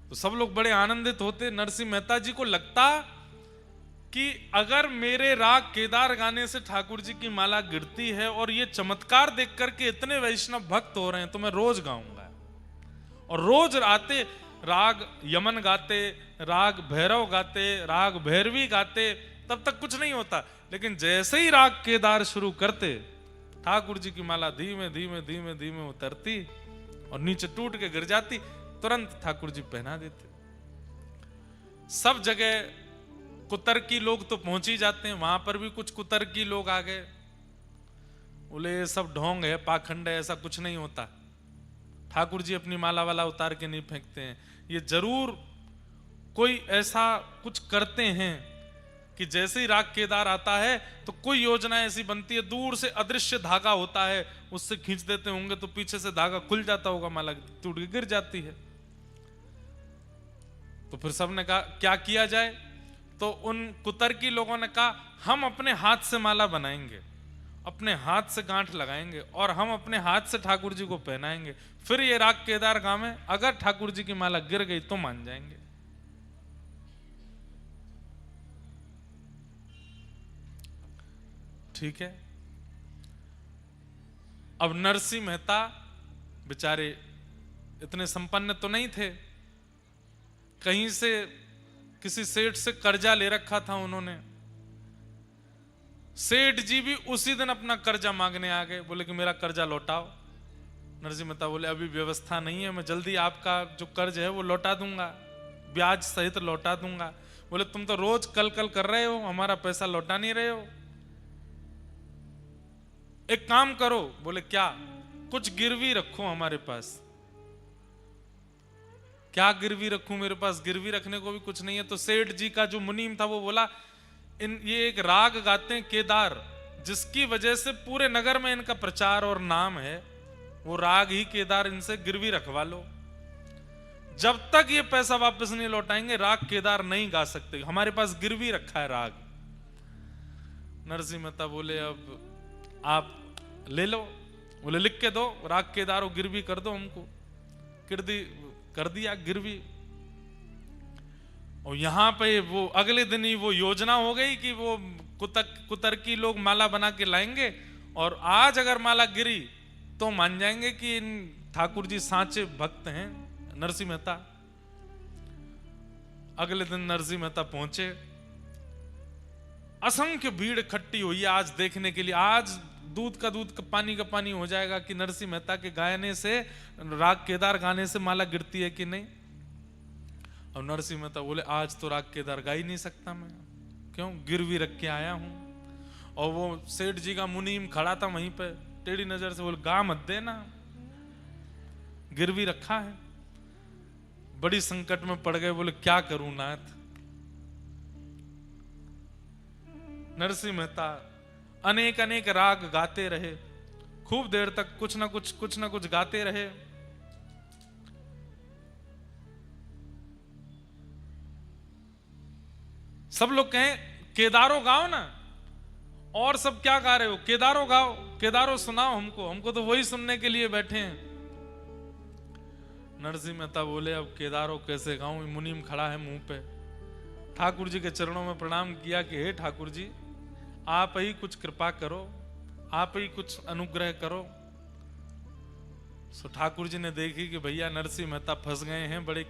तो सब लोग बड़े आनंदित होते। नरसिंह मेहता जी को लगता कि अगर मेरे राग केदार गाने से ठाकुर जी की माला गिरती है और ये चमत्कार देख करके इतने वैष्णव भक्त हो रहे हैं, तो मैं रोज गाऊंगा। और रोज आते राग यमन गाते, राग भैरव गाते, राग भैरवी गाते, तब तक कुछ नहीं होता। लेकिन जैसे ही राग केदार शुरू करते, ठाकुर जी की माला धीमे धीमे धीमे धीमे उतरती और नीचे टूट के गिर जाती, तुरंत ठाकुर जी पहना देते। सब जगह कुतर्की लोग तो पहुंच ही जाते हैं, वहां पर भी कुछ कुतर्की लोग आ गए, बोले ये सब ढोंग है, पाखंड है, ऐसा कुछ नहीं होता। ठाकुर जी अपनी माला वाला उतार के नहीं फेंकते हैं। ये जरूर कोई ऐसा कुछ करते हैं कि जैसे ही राग केदार आता है तो कोई योजना ऐसी बनती है, दूर से अदृश्य धागा होता है, उससे खींच देते होंगे तो पीछे से धागा खुल जाता होगा, माला टूट के गिर जाती है। तो फिर सबने कहा क्या किया जाए। तो उन कुतर्की लोगों ने कहा हम अपने हाथ से माला बनाएंगे, अपने हाथ से गांठ लगाएंगे और हम अपने हाथ से ठाकुर जी को पहनाएंगे, फिर ये राग केदार गावे, अगर ठाकुर जी की माला गिर गई तो मान जाएंगे। ठीक है। अब नरसिंह मेहता बेचारे इतने संपन्न तो नहीं थे, कहीं से किसी सेठ से कर्जा ले रखा था उन्होंने। सेठ जी भी उसी दिन अपना कर्जा मांगने आ गए, बोले कि मेरा कर्जा लौटाओ। नरसिंह मेहता बोले अभी व्यवस्था नहीं है, मैं जल्दी आपका जो कर्ज है वो लौटा दूंगा, ब्याज सहित लौटा दूंगा। बोले तुम तो रोज कल कल कर रहे हो, हमारा पैसा लौटा नहीं रहे हो, एक काम करो। बोले क्या? कुछ गिरवी रखो हमारे पास। क्या गिरवी रखूं? मेरे पास गिरवी रखने को भी कुछ नहीं है। तो सेठ जी का जो मुनीम था वो बोला ये एक राग गाते हैं केदार, जिसकी वजह से पूरे नगर में इनका प्रचार और नाम है, वो राग ही केदार, इनसे गिरवी रखवा लो। जब तक ये पैसा वापस नहीं लौटाएंगे राग केदार नहीं गा सकते, हमारे पास गिरवी रखा है राग। नरसिंह मेहता बोले अब आप ले लो। बोले लिख के दो, राग केदार और गिरवी कर दो हमको। कर दिया गिरवी। और यहां पे वो अगले दिन ही वो योजना हो गई कि वो कुतर्की लोग माला बना के लाएंगे और आज अगर माला गिरी तो मान जाएंगे कि इन ठाकुर जी सांचे भक्त हैं नरसिंह मेहता। अगले दिन नरसिंह मेहता पहुंचे, असंख्य भीड़ इकट्ठी हुई आज देखने के लिए। आज दूध का पानी का पानी हो जाएगा कि नरसिंह मेहता के गायने से, राग केदार गाने से माला गिरती है कि नहीं। और नरसिंह मेहता बोले आज तो राग केदार गा ही नहीं सकता मैं, क्यों? गिरवी रख के आया हूं। और वो सेठ जी का मुनीम खड़ा था वहीं पे, टेढ़ी नजर से बोले गा मत देना, गिरवी रखा है। बड़ी संकट में पड़ गए, बोले क्या करूं नाथ। नरसिंह मेहता अनेक अनेक राग गाते रहे, खूब देर तक कुछ ना कुछ गाते रहे। सब लोग कहें केदारो गाओ ना, और सब क्या गा रहे हो, केदारो गाओ, केदारो सुनाओ हमको तो वही सुनने के लिए बैठे हैं। नरसिंह मेहता बोले अब केदारो कैसे गाऊं, मुनीम खड़ा है मुंह पे। ठाकुर जी के चरणों में प्रणाम किया कि हे ठाकुर जी आप ही कुछ कृपा करो, आप ही कुछ अनुग्रह करो। सो ठाकुर जी ने देखी कि भैया नरसिंह मेहता फंस गए हैं बड़ी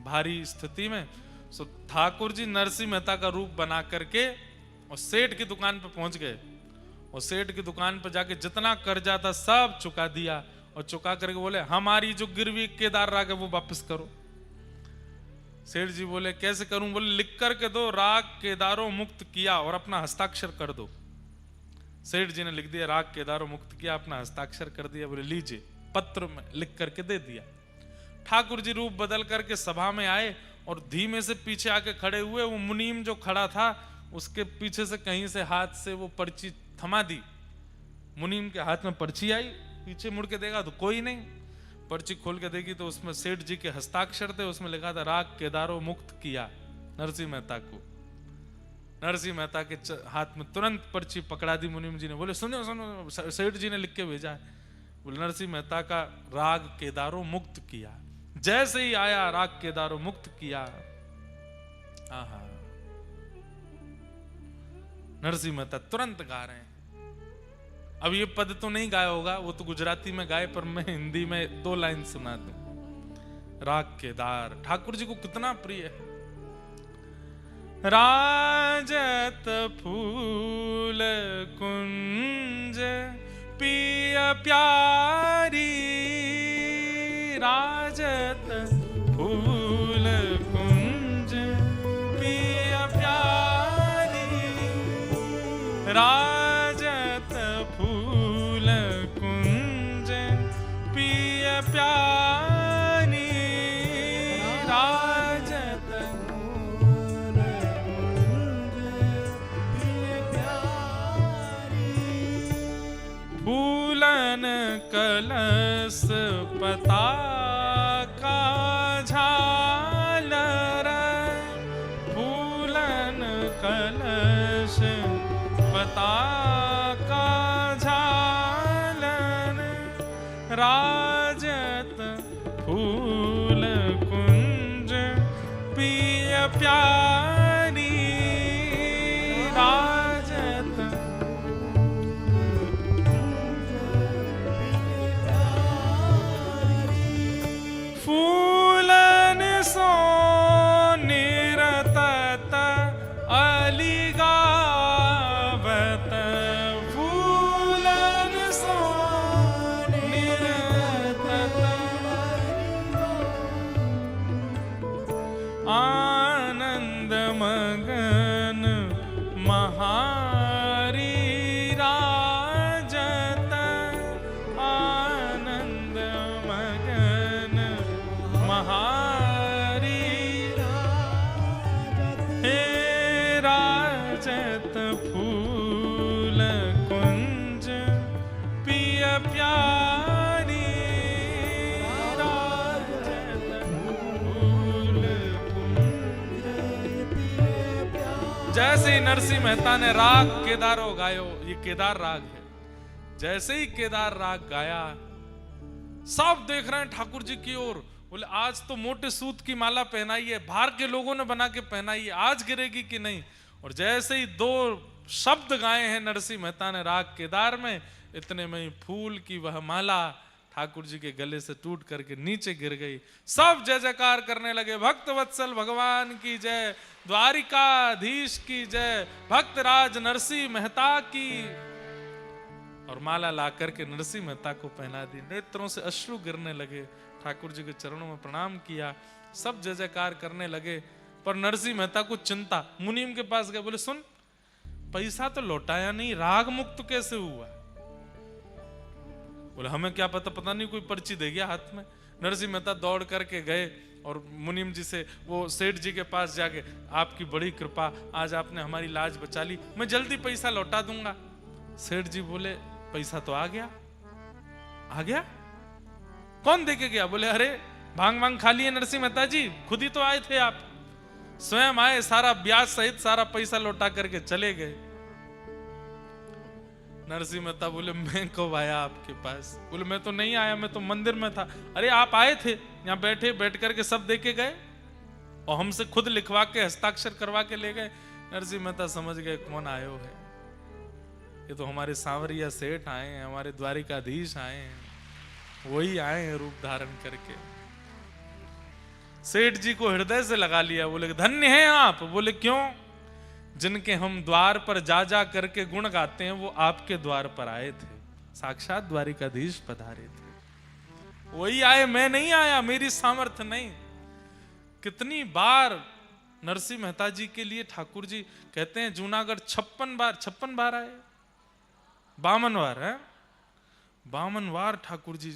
भारी स्थिति में। सो ठाकुर जी नरसिंह मेहता का रूप बना करके और सेठ की दुकान पर पहुंच गए और सेठ की दुकान पर जाके जितना कर्जा था सब चुका दिया और चुका करके बोले हमारी जो गिरवी केदार राग है वो वापस करो। सेठ जी बोले कैसे करूं? बोले लिख करके दो, राग केदारों मुक्त किया, और अपना हस्ताक्षर कर दो। सेठ जी ने लिख दिया राग केदारों मुक्त किया, अपना हस्ताक्षर कर दिया। बोले लीजिए, पत्र में लिख करके दे दिया। ठाकुर जी रूप बदल करके सभा में आए और धीमे से पीछे आके खड़े हुए। वो मुनीम जो खड़ा था उसके पीछे से कहीं से हाथ से वो पर्ची थमा दी। मुनीम के हाथ में पर्ची आई, पीछे मुड़ के देखा तो कोई नहीं। पर्ची खोल के देखी तो उसमें सेठ जी के हस्ताक्षर थे, उसमें लिखा था राग केदारों मुक्त किया नरसिंह मेहता को। नरसिंह मेहता के हाथ में तुरंत पर्ची पकड़ा दी मुनीम जी ने। बोले सुनो सुनो, सेठ जी ने लिख के भेजा है। बोले नरसिंह मेहता का राग केदारों मुक्त किया। जैसे ही आया राग केदारों मुक्त किया। आहा, नरसिंह मेहता तुरंत गा रहे हैं। अब ये पद तो नहीं गाया होगा, वो तो गुजराती में गाए, पर मैं हिंदी में 2 लाइन सुना दूं। राग केदार ठाकुर जी को कितना प्रिय है। राजत फूल कुंज पिय प्यारी, राजत फूल कुंज पिय प्यारी, राजत फूल कुंज पिय प्यारी, राजत
फूल कुंज पिय प्यारी,
फूलन कलश पताका झालर, फूलन राजत फूल कुंज पिय प्यारी राजत फूलन सो निरतत अली गावत फूलन सो निरतत आनंद मगन महारी राजत आनंद मगन महारी हे राजत फूल कुंज पिय प्यारी राजत फूल कुंज जैसे ही नरसिंह मेहता ने राग केदारो गायो, ये केदार राग है, जैसे ही केदार राग गाया सब देख रहे हैं ठाकुर जी की ओर। बोले आज तो मोटे सूत की माला पहनाई है, बाहर के लोगों ने बना के पहनाई है, आज गिरेगी कि नहीं। और जैसे ही दो शब्द गाए हैं नरसिंह मेहता ने राग केदार में, इतने में ही फूल की वह माला ठाकुर जी के गले से टूट करके नीचे गिर गई। सब जय जयकार करने लगे, भक्त वत्सल भगवान की जय, द्वारिकाधीश की जय, भक्तराज नरसिंह मेहता की। और माला ला करके नरसिंह मेहता को पहना दी। नेत्रों से अश्रु गिरने लगे, ठाकुर जी के चरणों में प्रणाम किया, सब जय जयकार करने लगे। पर नरसिंह मेहता को चिंता, मुनीम के पास गए, बोले सुन पैसा तो लौटाया नहीं, राग मुक्त कैसे हुआ? बोले हमें क्या पता, पता नहीं कोई पर्ची दे गया हाथ में। नरसिंह मेहता दौड़ करके गए और मुनीम जी से, वो सेठ जी के पास जाके, आपकी बड़ी कृपा, आज आपने हमारी लाज बचा ली, मैं जल्दी पैसा लौटा दूंगा। सेठ जी बोले पैसा तो आ गया। आ गया? कौन देके गया? बोले अरे भांग भांग खा लिए नरसिंह मेहता जी, खुद ही तो आए थे आप, स्वयं आए, सारा ब्याज सहित सारा पैसा लौटा करके चले गए। नरसिंह मेहता बोले मैं कब आया आपके पास? बोले मैं तो नहीं आया, मैं तो मंदिर में था। अरे आप आए थे, यहाँ बैठे, बैठ करके सब देके गए और हमसे खुद लिखवा के हस्ताक्षर करवा के ले गए। नरसिंह मेहता समझ गए कौन आयो है, ये तो हमारे सांवरिया सेठ आए हैं, हमारे द्वारिकाधीश आए हैं, वही आए हैं रूप धारण करके। सेठ जी को हृदय से लगा लिया, बोले धन्य हैं आप। बोले क्यों? जिनके हम द्वार पर जा जा करके गुण गाते हैं वो आपके द्वार पर आए थे, साक्षात द्वारिकाधीश पधारे थे, वही आए, मैं नहीं आया, मेरी सामर्थ्य नहीं। कितनी बार नरसिंह मेहता जी के लिए ठाकुर जी कहते हैं जूनागढ़ 56 बार आए, 52 बार है, 52 बार ठाकुर जी।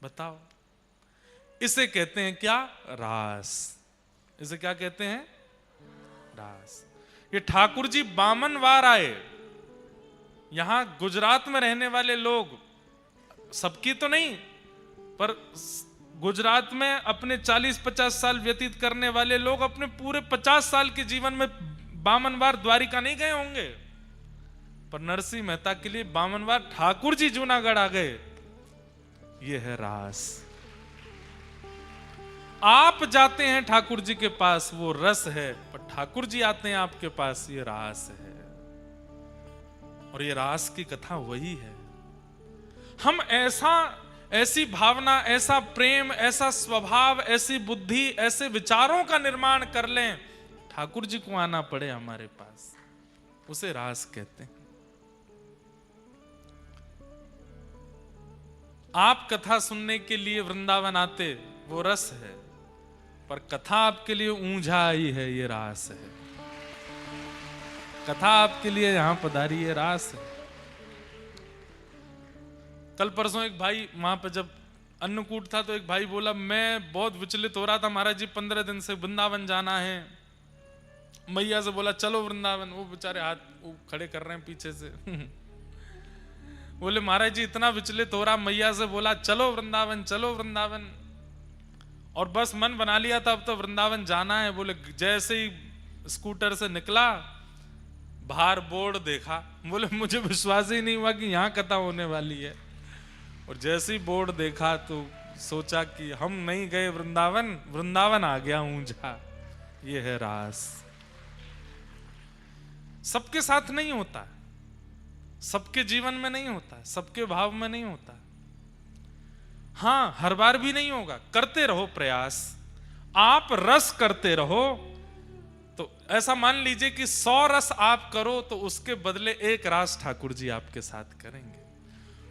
बताओ, इसे कहते हैं क्या? रास। इसे क्या कहते हैं? रास। ये ठाकुर जी 52 बार आए। यहां गुजरात में रहने वाले लोग, सबकी तो नहीं, पर गुजरात में अपने 40-50 साल व्यतीत करने वाले लोग अपने पूरे 50 साल के जीवन में 52 बार द्वारिका नहीं गए होंगे। पर नरसिंह मेहता के लिए 52 बार ठाकुर जी जूनागढ़ आ गए। ये है रास। आप जाते हैं ठाकुर जी के पास, वो रस है, पर ठाकुर जी आते हैं आपके पास, ये रास है। और ये रास की कथा वही है। हम ऐसी भावना, ऐसा प्रेम, ऐसा स्वभाव, ऐसी बुद्धि, ऐसे विचारों का निर्माण कर लें, ठाकुर जी को आना पड़े हमारे पास, उसे रास कहते हैं। आप कथा सुनने के लिए वृंदावन आते, वो रस है, पर कथा आपके लिए ऊंझा आई है, ये रास है। कथा आपके लिए यहां पधारी है, रास है। कल परसों एक भाई वहां पे जब अन्नकूट था तो एक भाई बोला मैं बहुत विचलित हो रहा था महाराज जी, 15 दिन से वृंदावन जाना है। मैया से बोला चलो वृंदावन, वो बेचारे हाथ वो खड़े कर रहे हैं पीछे से बोले महाराज जी इतना विचलित हो रहा, मैया से बोला चलो वृंदावन, चलो वृंदावन, और बस मन बना लिया था अब तो वृंदावन जाना है। बोले जैसे ही स्कूटर से निकला, बाहर बोर्ड देखा, बोले मुझे विश्वास ही नहीं हुआ कि यहाँ कथा होने वाली है। और जैसे ही बोर्ड देखा तो सोचा कि हम नहीं गए वृंदावन, वृंदावन आ गया ऊंझा। ये है रास। सबके साथ नहीं होता, सबके जीवन में नहीं होता, सबके भाव में नहीं होता। हाँ, हर बार भी नहीं होगा। करते रहो प्रयास, आप रस करते रहो। तो ऐसा मान लीजिए कि 100 रस आप करो तो उसके बदले 1 रास ठाकुर जी आपके साथ करेंगे।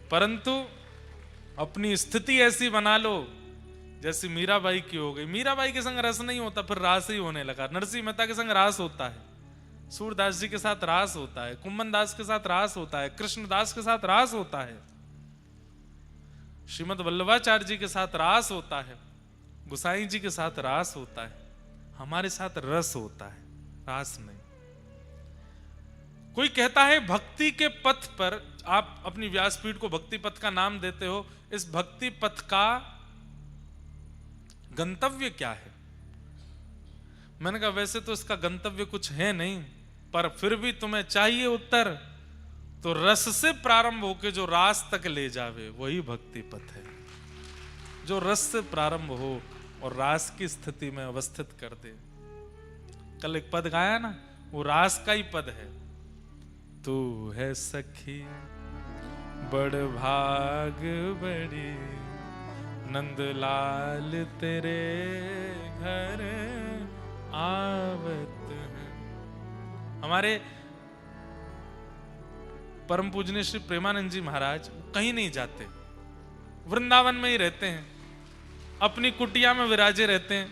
परंतु अपनी स्थिति ऐसी बना लो जैसी मीराबाई की हो गई। मीराबाई के संग रस नहीं होता, फिर रास ही होने लगा। नरसिंह मेहता के संग रास होता है, सूरदास जी के साथ रास होता है, कुम्मन दास के साथ रास होता है, कृष्णदास के साथ रास होता है, श्रीमद वल्लभाचार्य जी के साथ रास होता है, गुसाई जी के साथ रास होता है। हमारे साथ रस होता है, रास नहीं। कोई कहता है भक्ति के पथ पर, आप अपनी व्यासपीठ को भक्ति पथ का नाम देते हो, इस भक्ति पथ का गंतव्य क्या है? मैंने कहा वैसे तो इसका गंतव्य कुछ है नहीं, पर फिर भी तुम्हें चाहिए उत्तर, तो रस से प्रारंभ होकर जो रास तक ले जावे वही भक्ति पथ है। जो रस से प्रारंभ हो और रास की स्थिति में अवस्थित कर दे। कल एक पद गाया ना, वो रास का ही पद है। तू है सखी बड़ भाग बड़ी, नंदलाल तेरे घर आवत है। हमारे परम पूजनीय श्री प्रेमानंद जी महाराज कहीं नहीं जाते, वृंदावन में ही रहते हैं, अपनी कुटिया में विराजे रहते हैं।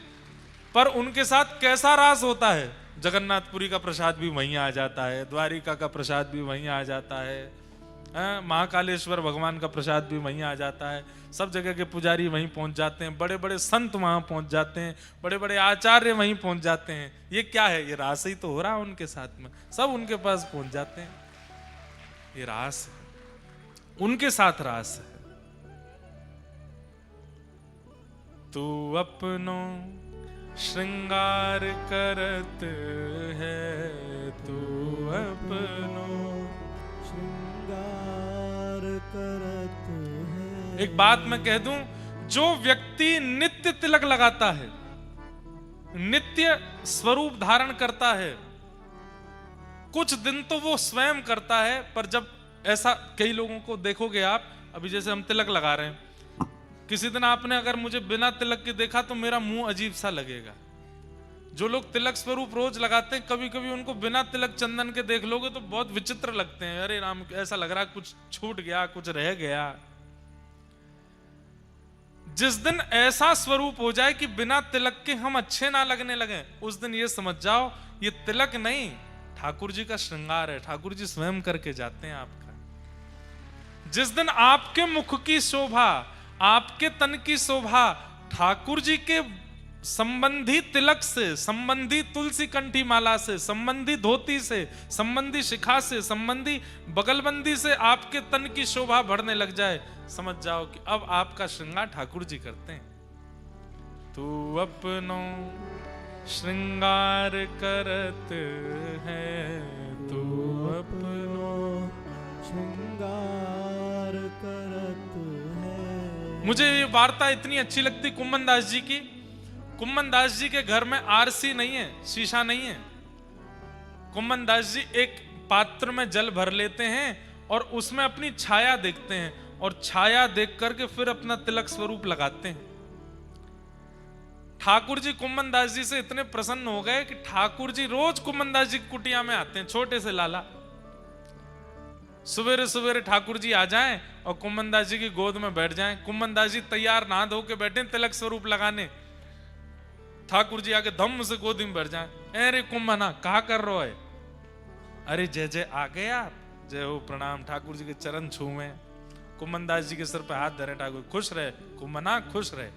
पर उनके साथ कैसा रास होता है? जगन्नाथपुरी का प्रसाद भी वहीं आ जाता है, द्वारिका का प्रसाद भी वहीं आ जाता है, महाकालेश्वर भगवान का प्रसाद भी वहीं आ जाता है। सब जगह के पुजारी वहीं पहुंच जाते हैं, बड़े बड़े संत वहां पहुंच जाते हैं, बड़े बड़े आचार्य वहीं पहुंच जाते हैं। ये क्या है? ये रास ही तो हो रहा है उनके साथ में, सब उनके पास पहुंच जाते हैं। ये रास है, उनके साथ रास है। तू अपनो श्रृंगार करत है, तू अपनो
श्रृंगार करत है।
एक बात मैं कह दूं, जो व्यक्ति नित्य तिलक लगाता है, नित्य स्वरूप धारण करता है, कुछ दिन तो वो स्वयं करता है, पर जब ऐसा कई लोगों को देखोगे आप, अभी जैसे हम तिलक लगा रहे हैं, किसी दिन आपने अगर मुझे बिना तिलक के देखा तो मेरा मुंह अजीब सा लगेगा। जो लोग तिलक स्वरूप रोज लगाते हैं, कभी कभी उनको बिना तिलक चंदन के देख लोगे तो बहुत विचित्र लगते हैं। अरे राम, ऐसा लग रहा है कुछ छूट गया, कुछ रह गया। जिस दिन ऐसा स्वरूप हो जाए कि बिना तिलक के हम अच्छे ना लगने लगे, उस दिन ये समझ जाओ ये तिलक नहीं, ठाकुर जी का श्रृंगार है। ठाकुर जी स्वयं करके जाते हैं आपका। जिस दिन आपके मुख की शोभा, आपके तन की शोभा ठाकुर जी के संबंधी तिलक से, संबंधी तुलसी कंठी माला से, संबंधी धोती से, संबंधी शिखा से, संबंधी बगलबंदी से आपके तन की शोभा बढ़ने लग जाए, समझ जाओ कि अब आपका श्रृंगार ठाकुर जी करते हैं। तू अपनो श्रृंगार करत है, तू अपनो
श्रृंगार करत है।
मुझे ये वार्ता इतनी अच्छी लगती कुम्मन दास जी की। कुम्मन दास जी के घर में आरसी नहीं है, शीशा नहीं है। कुम्मन दास जी एक पात्र में जल भर लेते हैं और उसमें अपनी छाया देखते हैं, और छाया देख करके फिर अपना तिलक स्वरूप लगाते हैं। ठाकुर जी कुम्मन दास जी से इतने प्रसन्न हो गए कि ठाकुर जी रोज कुम्मन दास जी की कुटिया में आते हैं, छोटे से लाला। सवेरे सवेरे ठाकुर जी आ जाएं और कुम्मन दास जी की गोद में बैठ जाएं। कुम्मन दास जी तैयार नहा धो के बैठे तिलक स्वरूप लगाने, ठाकुर जी आके धम्म से गोदी में बैठ जाएं। अरे कुम्मना, कहा कर रहे हो? अरे जय जय, आ गए आप? जय हो, प्रणाम। ठाकुर जी के चरण छूए, कुम्मन दास जी के सिर पे हाथ धरे। ठाकुर खुश रहे, कुम्मना खुश रहे।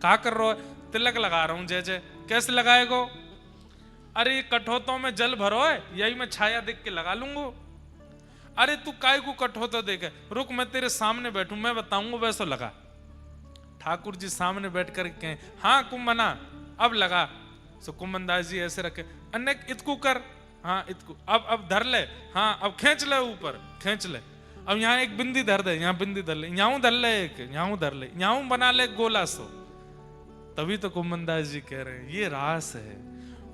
कहा कर रहे हो? तिलक लगा रहा हूं। जय जय। कैसे लगाएगो? अरे कठौतों में जल भरो है, यही मैं छाया देख के लगा लूंगा। अरे तू काय को कठौता देखे, रुक मैं तेरे सामने बैठूं, मैं बताऊंगा वैसा लगा। ठाकुर जी सामने बैठ कर कहें, हाँ कुम्मना अब लगा। सो कुम्मन दास जी ऐसे रखे, अन्य इतकू कर, हाँ इतकू, अब धर ले, हाँ अब खींच ले ऊपर, खींच ले। अब यहाँ एक बिंदी धर दे, यहाँ बिंदी धर ले, यहाँ धर ले, एक यहाँ धर ले, यहाँ बना ले गोला सो। तभी तो कुमनदास जी कह रहे हैं ये रास है।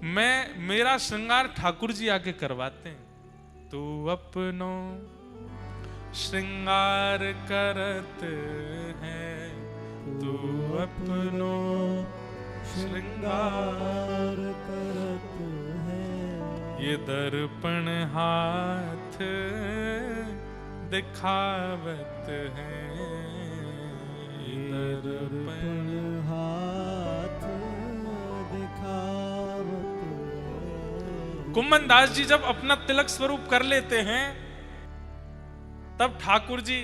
मेरा श्रृंगार ठाकुर जी आके करवाते हैं। तू अपनो श्रृंगार करत है, तू अपनो श्रृंगार
करत है,
ये दर्पण हाथ दिखावत है, ये दर्पण
हाथ दिखावत है।
कुमनदास जी जब अपना तिलक स्वरूप कर लेते हैं तब ठाकुर जी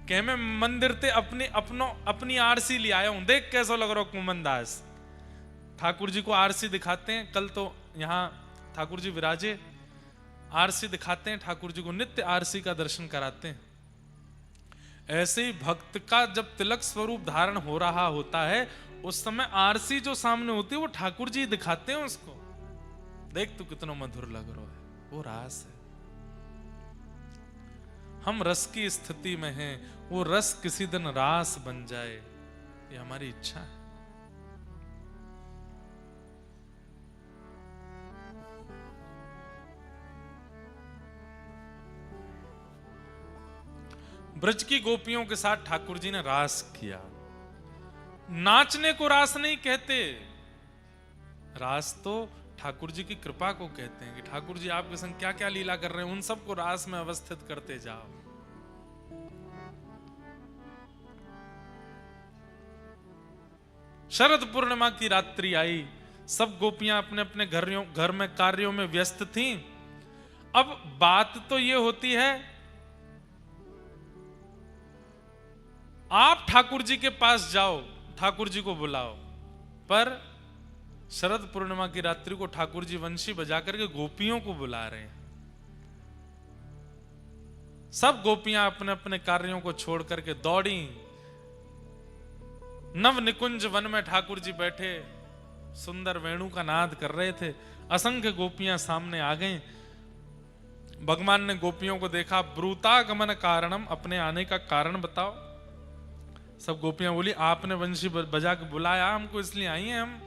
कह मैं मंदिर ते अपनी आरसी ले आया हूं, देख कैसा लग रहा कुमनदास। ठाकुर जी को आरसी दिखाते हैं। कल तो यहाँ ठाकुर जी विराजे, आरसी दिखाते हैं, ठाकुर जी को नित्य आरसी का दर्शन कराते हैं। ऐसे ही भक्त का जब तिलक स्वरूप धारण हो रहा होता है उस समय आरसी जो सामने होती है वो ठाकुर जी दिखाते हैं उसको। देख तू कितना मधुर लग रहा है, वो रास है। हम रस की स्थिति में हैं, वो रस किसी दिन रास बन जाए, ये हमारी इच्छा है। ब्रज की गोपियों के साथ ठाकुर जी ने रास किया। नाचने को रास नहीं कहते, रास तो ठाकुर जी की कृपा को कहते हैं कि ठाकुर जी आपके संग क्या क्या लीला कर रहे हैं, उन सबको रास में अवस्थित करते जाओ। शरद पूर्णिमा की रात्रि आई, सब गोपियां अपने अपने घर में कार्यों में व्यस्त थीं। अब बात तो ये होती है आप ठाकुर जी के पास जाओ, ठाकुर जी को बुलाओ, पर शरद पूर्णिमा की रात्रि को ठाकुर जी वंशी बजा करके गोपियों को बुला रहे हैं। सब गोपियां अपने अपने कार्यों को छोड़ करके दौड़ी। नव निकुंज वन में ठाकुर जी बैठे सुंदर वेणु का नाद कर रहे थे। असंख्य गोपियां सामने आ गईं। भगवान ने गोपियों को देखा, ब्रूतागमन कारणम, अपने आने का कारण बताओ। सब गोपियां बोली आपने वंशी बजा के बुलाया हमको, इसलिए आई हैं हम।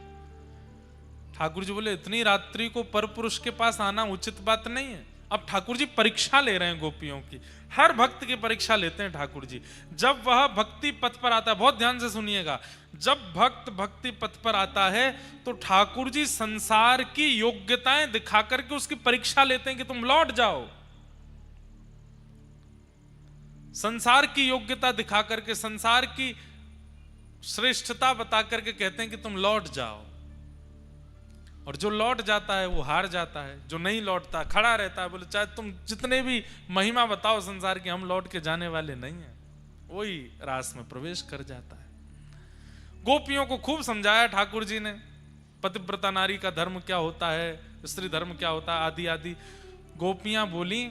ठाकुर जी बोले इतनी रात्रि को परपुरुष के पास आना उचित बात नहीं है। अब ठाकुर जी परीक्षा ले रहे हैं गोपियों की, हर भक्त की परीक्षा लेते हैं ठाकुर जी। जब वह भक्ति पथ पर आता है, बहुत ध्यान से सुनिएगा, जब भक्त भक्ति पथ पर आता है तो ठाकुर जी संसार की योग्यताएं दिखा करके उसकी परीक्षा लेते हैं कि तुम लौट जाओ। संसार की योग्यता दिखा करके, संसार की श्रेष्ठता बता करके कहते हैं कि तुम लौट जाओ। और जो लौट जाता है वो हार जाता है, जो नहीं लौटता खड़ा रहता है। बोले चाहे तुम जितने भी महिमा बताओ संसार की, हम लौट के जाने वाले नहीं हैं। वही रास में प्रवेश कर जाता है। गोपियों को खूब समझाया ठाकुर जी ने, पतिव्रता नारी का धर्म क्या होता है, स्त्री धर्म क्या होता है, आदि आदि। गोपियां बोली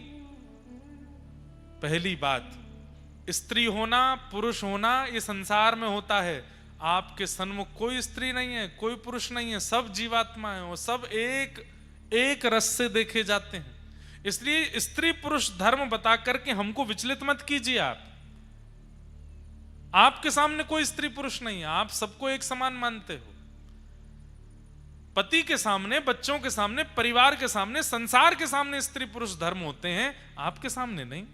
पहली बात, स्त्री होना पुरुष होना ये संसार में होता है। आपके सन्मुख कोई स्त्री नहीं है, कोई पुरुष नहीं है, सब जीवात्मा है, वो सब एक रस से देखे जाते हैं। इसलिए स्त्री पुरुष धर्म बता करके हमको विचलित मत कीजिए। आपके सामने कोई स्त्री पुरुष नहीं है, आप सबको एक समान मानते हो। पति के सामने, बच्चों के सामने, परिवार के सामने, संसार के सामने स्त्री पुरुष धर्म होते हैं, आपके सामने नहीं।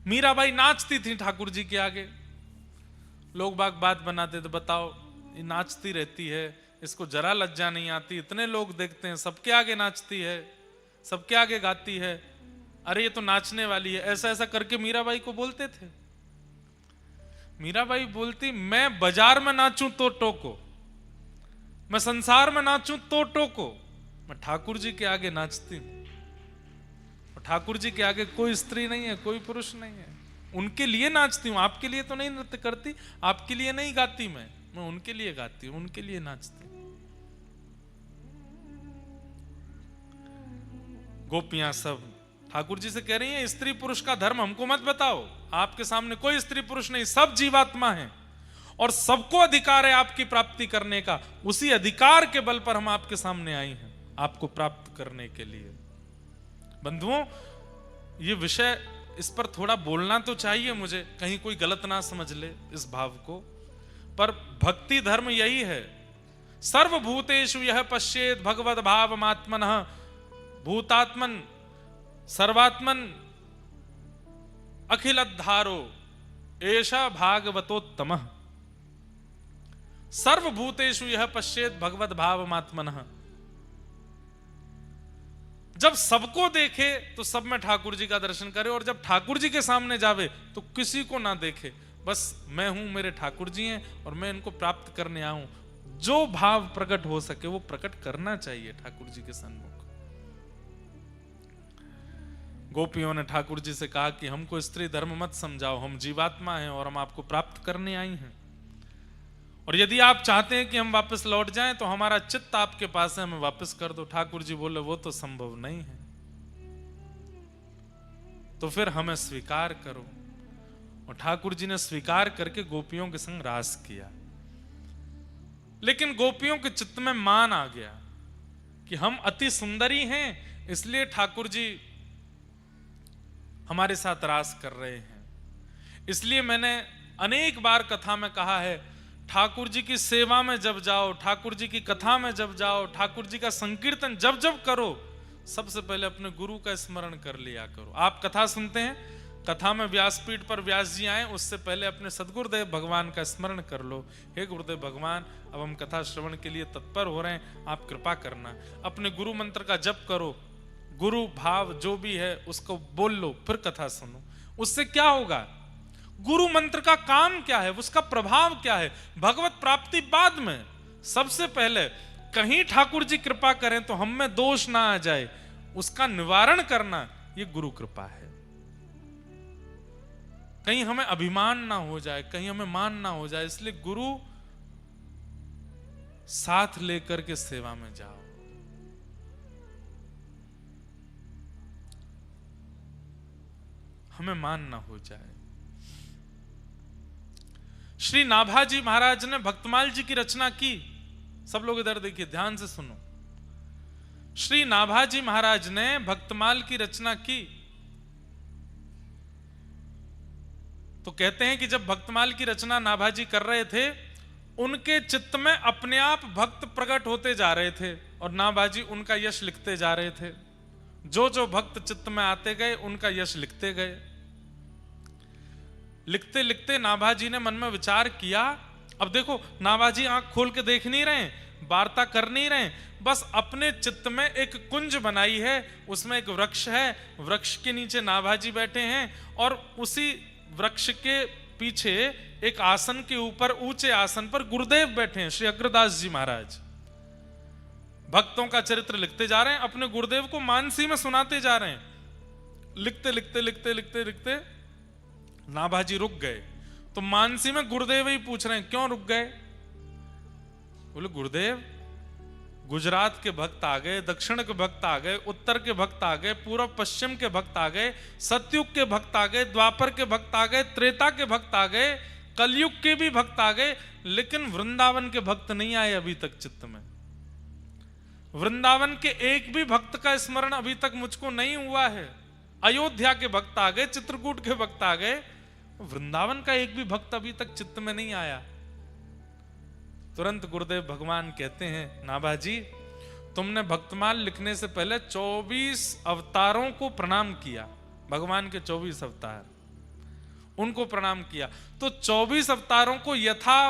मीराबाई नाचती थी ठाकुर जी के आगे। लोग बाग बात बनाते थे, बताओ ये नाचती रहती है, इसको जरा लज्जा नहीं आती, इतने लोग देखते हैं, सबके आगे नाचती है, सबके आगे गाती है, अरे ये तो नाचने वाली है। ऐसा ऐसा करके मीराबाई को बोलते थे। मीराबाई बोलती मैं बाजार में नाचूं तो टोको, मैं संसार में नाचूं तो टोको, मैं ठाकुर जी के आगे नाचती हूं। ठाकुर जी के आगे कोई स्त्री नहीं है, कोई पुरुष नहीं है, उनके लिए नाचती हूं। आपके लिए तो नहीं नृत्य करती, आपके लिए नहीं गाती, मैं उनके लिए गाती हूं, उनके लिए नाचती हूं। गोपियां सब ठाकुर जी से कह रही हैं स्त्री पुरुष का धर्म हमको मत बताओ, आपके सामने कोई स्त्री पुरुष नहीं, सब जीवात्मा है और सबको अधिकार है आपकी प्राप्ति करने का। उसी अधिकार के बल पर हम आपके सामने आई हैं, आपको प्राप्त करने के लिए। बंधुओं, ये विषय, इस पर थोड़ा बोलना तो चाहिए मुझे, कहीं कोई गलत ना समझ ले इस भाव को। पर भक्ति धर्म यही है, सर्वभूतेषु यह पश्येत भगवद भावमात्मनः भूतात्मन सर्वात्मन अखिलद्धारो एषा भागवतोत्तमः। सर्वभूतेषु यह पश्येत भगवद भावमात्मनः। जब सबको देखे तो सब में ठाकुर जी का दर्शन करे, और जब ठाकुर जी के सामने जावे तो किसी को ना देखे, बस मैं हूं, मेरे ठाकुर जी हैं और मैं इनको प्राप्त करने आऊं। जो भाव प्रकट हो सके वो प्रकट करना चाहिए ठाकुर जी के सन्मुख। गोपियों ने ठाकुर जी से कहा कि हमको स्त्री धर्म मत समझाओ, हम जीवात्मा हैं और हम आपको प्राप्त करने आई हैं, और यदि आप चाहते हैं कि हम वापस लौट जाएं तो हमारा चित्त आपके पास है, हमें वापस कर दो। ठाकुर जी बोले वो तो संभव नहीं है, तो फिर हमें स्वीकार करो। और ठाकुर जी ने स्वीकार करके गोपियों के संग रास किया। लेकिन गोपियों के चित्त में मान आ गया कि हम अति सुंदरी हैं, इसलिए ठाकुर जी हमारे साथ रास कर रहे हैं। इसलिए मैंने अनेक बार कथा में कहा है, ठाकुर जी की सेवा में जब जाओ, ठाकुर जी की कथा में जब जाओ, ठाकुर जी का संकीर्तन जब जब करो, सबसे पहले अपने गुरु का स्मरण कर लिया करो। आप कथा सुनते हैं, कथा में व्यासपीठ पर व्यास जी आए, उससे पहले अपने सदगुरुदेव भगवान का स्मरण कर लो। हे गुरुदेव भगवान, अब हम कथा श्रवण के लिए तत्पर हो रहे हैं, आप कृपा करना। अपने गुरु मंत्र का जप करो, गुरु भाव जो भी है उसको बोल लो, फिर कथा सुनो। उससे क्या होगा? गुरु मंत्र का काम क्या है, उसका प्रभाव क्या है? भगवत प्राप्ति बाद में, सबसे पहले कहीं ठाकुर जी कृपा करें तो हम में दोष ना आ जाए, उसका निवारण करना ये गुरु कृपा है। कहीं हमें अभिमान ना हो जाए, कहीं हमें मान ना हो जाए, इसलिए गुरु साथ लेकर के सेवा में जाओ। हमें मान ना हो जाए। श्री नाभाजी महाराज ने भक्तमाल जी की रचना की। सब लोग इधर देखिए, ध्यान से सुनो। श्री नाभाजी महाराज ने भक्तमाल की रचना की। तो कहते हैं कि जब भक्तमाल की रचना नाभाजी कर रहे थे, उनके चित्त में अपने आप भक्त प्रकट होते जा रहे थे और नाभाजी उनका यश लिखते जा रहे थे। जो जो भक्त चित्त में आते गए उनका यश लिखते गए। लिखते लिखते नाभाजी ने मन में विचार किया। अब देखो, नाभाजी आंख खोल के देख नहीं रहे, वार्ता कर नहीं रहे, बस अपने चित्त में एक कुंज बनाई है, उसमें एक वृक्ष है, वृक्ष के नीचे नाभाजी बैठे हैं और उसी वृक्ष के पीछे एक आसन के ऊपर, ऊंचे आसन पर गुरुदेव बैठे हैं, श्री अग्रदास जी महाराज। भक्तों का चरित्र लिखते जा रहे हैं, अपने गुरुदेव को मानसी में सुनाते जा रहे हैं। लिखते लिखते लिखते लिखते लिखते नाभाजी रुक गए। तो मानसी में गुरुदेव ही पूछ रहे हैं, क्यों रुक गए? बोले, गुरुदेव, गुजरात के भक्त आ गए, दक्षिण के भक्त आ गए, उत्तर के भक्त आ गए, पूर्व पश्चिम के भक्त आ गए, सतयुग के भक्त आ गए, द्वापर के भक्त आ गए, त्रेता के भक्त आ गए, कलयुग के भी भक्त आ गए, लेकिन वृंदावन के भक्त नहीं आए अभी तक चित्त में। वृंदावन के एक भी भक्त का स्मरण अभी तक मुझको नहीं हुआ है। अयोध्या के भक्त आ गए, चित्रकूट के भक्त आ गए, वृंदावन का एक भी भक्त अभी तक चित्त में नहीं आया। तुरंत गुरुदेव भगवान कहते हैं, नाभाजी, तुमने भक्तमाल लिखने से पहले 24 अवतारों को प्रणाम किया। भगवान के 24 अवतार, उनको प्रणाम किया। तो 24 अवतारों को यथा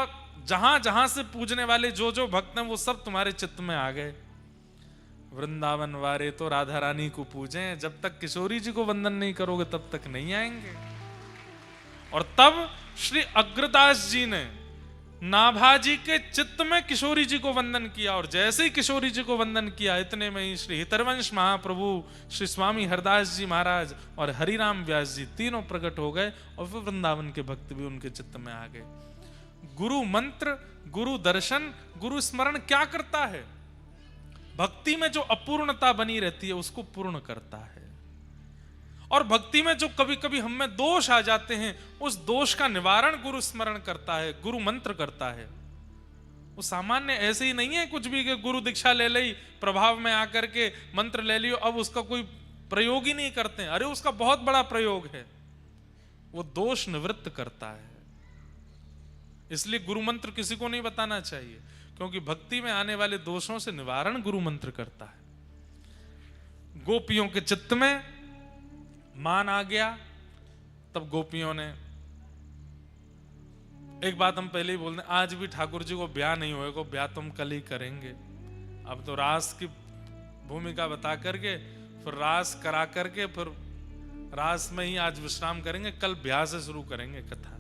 जहां जहां से पूजने वाले जो जो भक्त हैं वो सब तुम्हारे चित्त में आ गए। वृंदावन वारे तो राधा रानी को पूजें, जब तक किशोरी जी को वंदन नहीं करोगे तब तक नहीं आएंगे। और तब श्री अग्रदास जी ने नाभाजी के चित्त में किशोरी जी को वंदन किया, और जैसे ही किशोरी जी को वंदन किया, इतने में ही श्री हितरवंश महाप्रभु, श्री स्वामी हरदास जी महाराज और हरिराम व्यास जी तीनों प्रकट हो गए, और फिर वृंदावन के भक्त भी उनके चित्त में आ गए। गुरु मंत्र, गुरु दर्शन, गुरु स्मरण क्या करता है? भक्ति में जो अपूर्णता बनी रहती है उसको पूर्ण करता है। और भक्ति में जो कभी कभी हम में दोष आ जाते हैं, उस दोष का निवारण गुरु स्मरण करता है, गुरु मंत्र करता है। वो सामान्य ऐसे ही नहीं है कुछ भी कि गुरु दीक्षा ले ली, प्रभाव में आकर के मंत्र ले लियो, अब उसका कोई प्रयोग ही नहीं करते हैं। अरे उसका बहुत बड़ा प्रयोग है, वो दोष निवृत्त करता है। इसलिए गुरु मंत्र किसी को नहीं बताना चाहिए, क्योंकि भक्ति में आने वाले दोषों से निवारण गुरु मंत्र करता है। गोपियों के चित्त में मान आ गया, तब गोपियों ने, एक बात हम पहले ही बोल दें, आज भी ठाकुर जी को ब्याह नहीं होएगा, ब्याह तुम कल ही करेंगे। अब तो रास की भूमिका बता करके फिर रास करा करके फिर रास में ही आज विश्राम करेंगे, कल ब्याह से शुरू करेंगे कथा।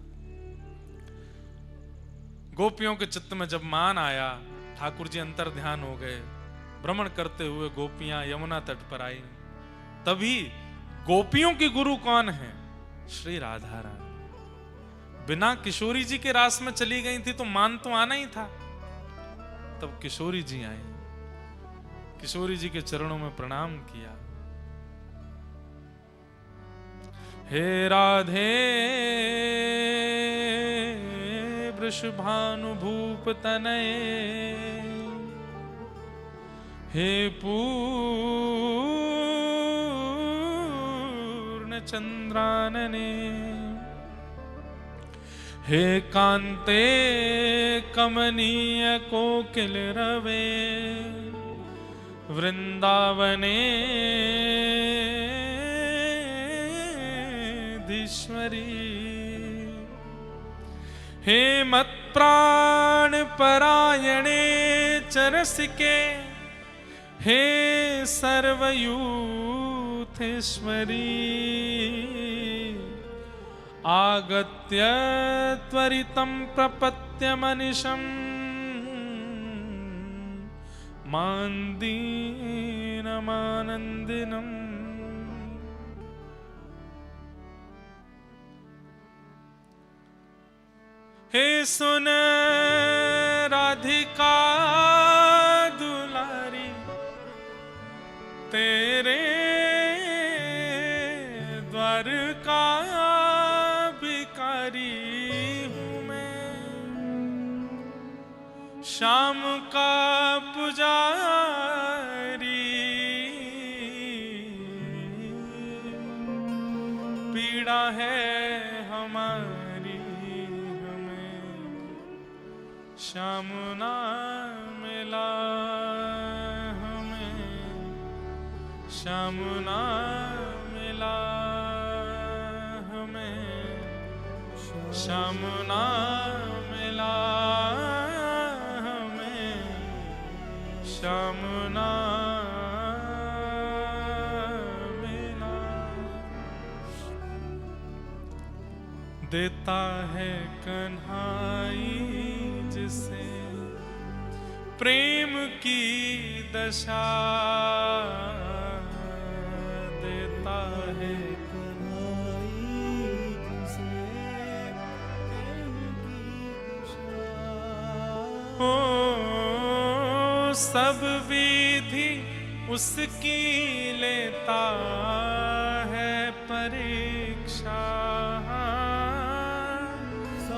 गोपियों के चित्त में जब मान आया, ठाकुर जी अंतर ध्यान हो गए, भ्रमण करते हुए गोपियां यमुना तट पर आई। तभी गोपियों की गुरु कौन है? श्री राधा रानी। बिना किशोरी जी के रास में चली गई थी तो मान तो आना ही था। तब किशोरी जी आई, किशोरी जी के चरणों में प्रणाम किया। हे राधे वृषभानुभूप तनये, हे पूर्ण चंद्रानने, हे कांते कमनीय कोकिल रवे, वृंदावने धीश्वरी, हे मत प्राण परायणे चरसिके, हे सर्वयूथेश्वरी, आगत्य त्वरितं प्रपत्य मनिषं, मान्दीनमानन्दिनम्। हे सुन राधिका दुलारी, तेरे द्वार का भिखारी हूँ मैं, शाम का पुजारी, पीड़ा है हमारी हमें, श्याम ना मिला हमें, श्याम ना मिला हमें, श्याम ना मिला हमें, श्याम ना मिला। देता है कन्हाई जिसे प्रेम की दशा, देता है
कन्हाई जिसे प्रेम की दशा।
ओ सब विधि उसकी लेता है परीक्षा,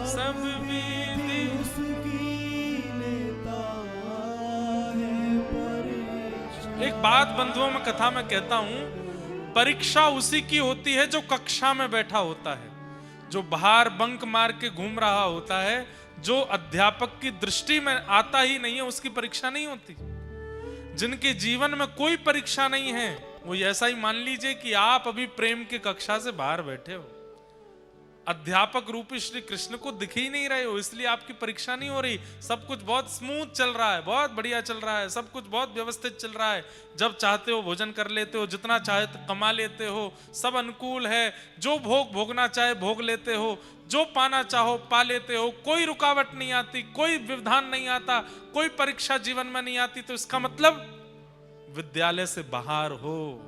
सब विधि
उसकी लेता है परीक्षा।
एक बात बंधुओं में कथा में कहता हूं, परीक्षा उसी की होती है जो कक्षा में बैठा होता है, जो बाहर बंक मार के घूम रहा होता है, जो अध्यापक की दृष्टि में आता ही नहीं है, उसकी परीक्षा नहीं होती। जिनके जीवन में कोई परीक्षा नहीं है, वो ऐसा ही मान लीजिए कि आप अभी प्रेम की कक्षा से बाहर बैठे हो, अध्यापक रूपी श्री कृष्ण को दिख ही नहीं रहे हो, इसलिए आपकी परीक्षा नहीं हो रही। सब कुछ बहुत स्मूथ चल रहा है, बहुत बढ़िया चल रहा है, सब कुछ बहुत व्यवस्थित चल रहा है। जब चाहते हो भोजन कर लेते हो, जितना चाहे तो कमा लेते हो, सब अनुकूल है, जो भोग भोगना चाहे भोग लेते हो, जो पाना चाहो पा लेते हो, कोई रुकावट नहीं आती, कोई व्यवधान नहीं आता, कोई परीक्षा जीवन में नहीं आती। तो इसका मतलब विद्यालय से बाहर हो।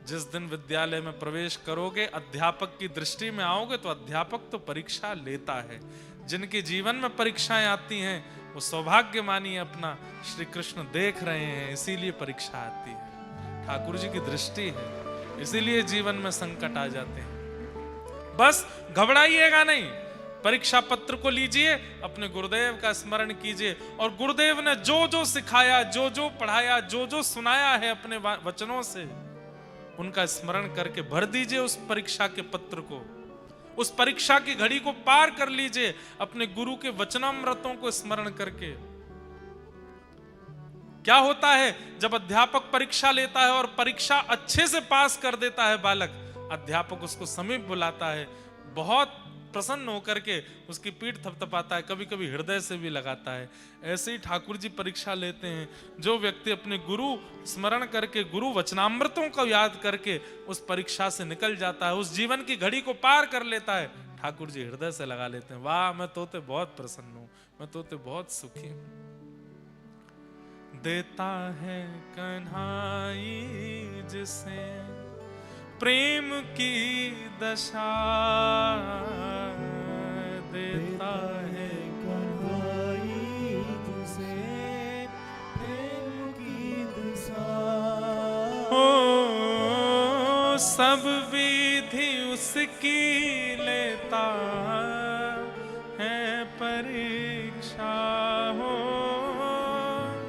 जिस दिन विद्यालय में प्रवेश करोगे, अध्यापक की दृष्टि में आओगे, तो अध्यापक तो परीक्षा लेता है। जिनके जीवन में परीक्षाएं आती हैं वो सौभाग्य मानिए अपना, श्री कृष्ण देख रहे हैं इसीलिए परीक्षा आती है, ठाकुर जी की दृष्टि है, इसीलिए जीवन में संकट आ जाते हैं। बस घबराइएगा नहीं, परीक्षा पत्र को लीजिए, अपने गुरुदेव का स्मरण कीजिए, और गुरुदेव ने जो जो सिखाया, जो जो पढ़ाया, जो जो सुनाया है अपने वचनों से, उनका स्मरण करके भर दीजिए उस परीक्षा के पत्र को, उस परीक्षा की घड़ी को पार कर लीजिए अपने गुरु के वचनामृतों को स्मरण करके। क्या होता है जब अध्यापक परीक्षा लेता है और परीक्षा अच्छे से पास कर देता है बालक, अध्यापक उसको समीप बुलाता है, बहुत प्रसन्न होकर के उसकी पीठ थपथपाता है, कभी कभी हृदय से भी लगाता है। ऐसे ही ठाकुर जी परीक्षा लेते हैं। जो व्यक्ति अपने गुरु स्मरण करके, गुरु वचनामृतों को याद करके उस परीक्षा से निकल जाता है, उस जीवन की घड़ी को पार कर लेता है, ठाकुर जी हृदय से लगा लेते हैं, वाह मैं तोते बहुत प्रसन्न हूं, मैं तोते बहुत सुखी हूं। देता है कन्हाई जिसे प्रेम की दशा, देता है
कन्हाई जिसे प्रेम की दशा।
हो सब विधि उसकी लेता है परीक्षा, हो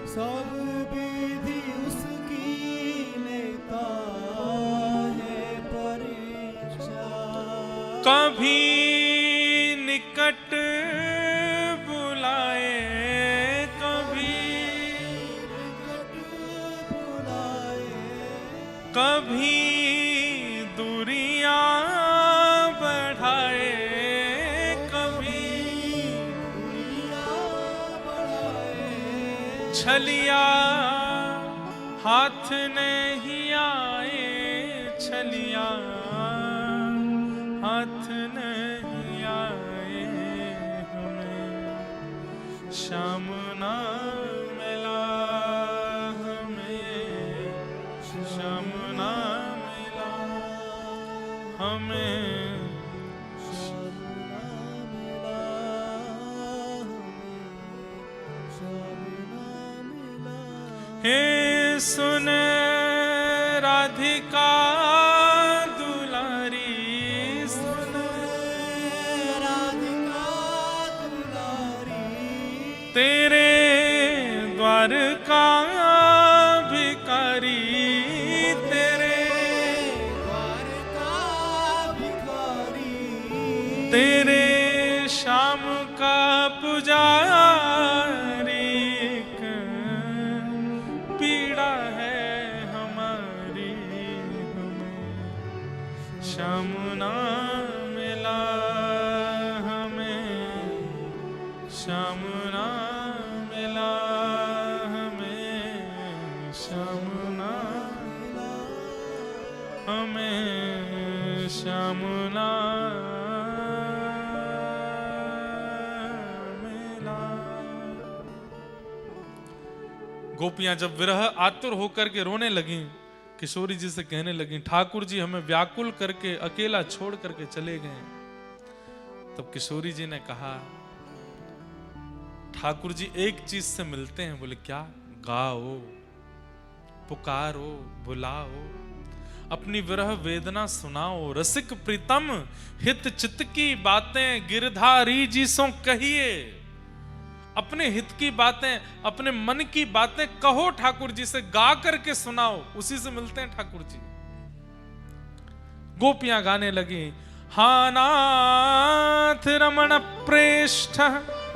सब विधि उसकी लेता है परीक्षा।
कभी निकट बुलाए, कभी
बुलाए,
कभी दूरियां बढ़ाए, कभी छलिया हाथ नहीं आए, छलिया हाथ नहीं आए, हमें श्याम ना मिला, हमें श्याम ना मिला, हमें हे सुन राधिका दुलारी, सुन
राधिका दुलारी।
तेरे द्वार का भिखारी, तेरे
द्वार का भिखारी।
तेरे श्याम का पुजारी, एक पीड़ा है हमारी, हमें श्याम ना मिला, हमें श्याम ना मिला, हमें श्याम ना मिला, हमें श्याम ना मिला। गोपियां जब विरह आतुर होकर के रोने लगी, किशोरी जी से कहने लगी, ठाकुर जी हमें व्याकुल करके अकेला छोड़ करके चले गए। तब किशोरी जी ने कहा, ठाकुर जी एक चीज से मिलते हैं। बोले क्या? गाओ, पुकारो, बुलाओ, अपनी विरह वेदना सुनाओ, रसिक प्रीतम हित चित्त की बातें गिरधारी जी सो कहिए। अपने हित की बातें, अपने मन की बातें कहो ठाकुर जी से, गा करके सुनाओ, उसी से मिलते हैं ठाकुर जी। गोपियां गाने लगी, हा नाथ रमण प्रेष्ठ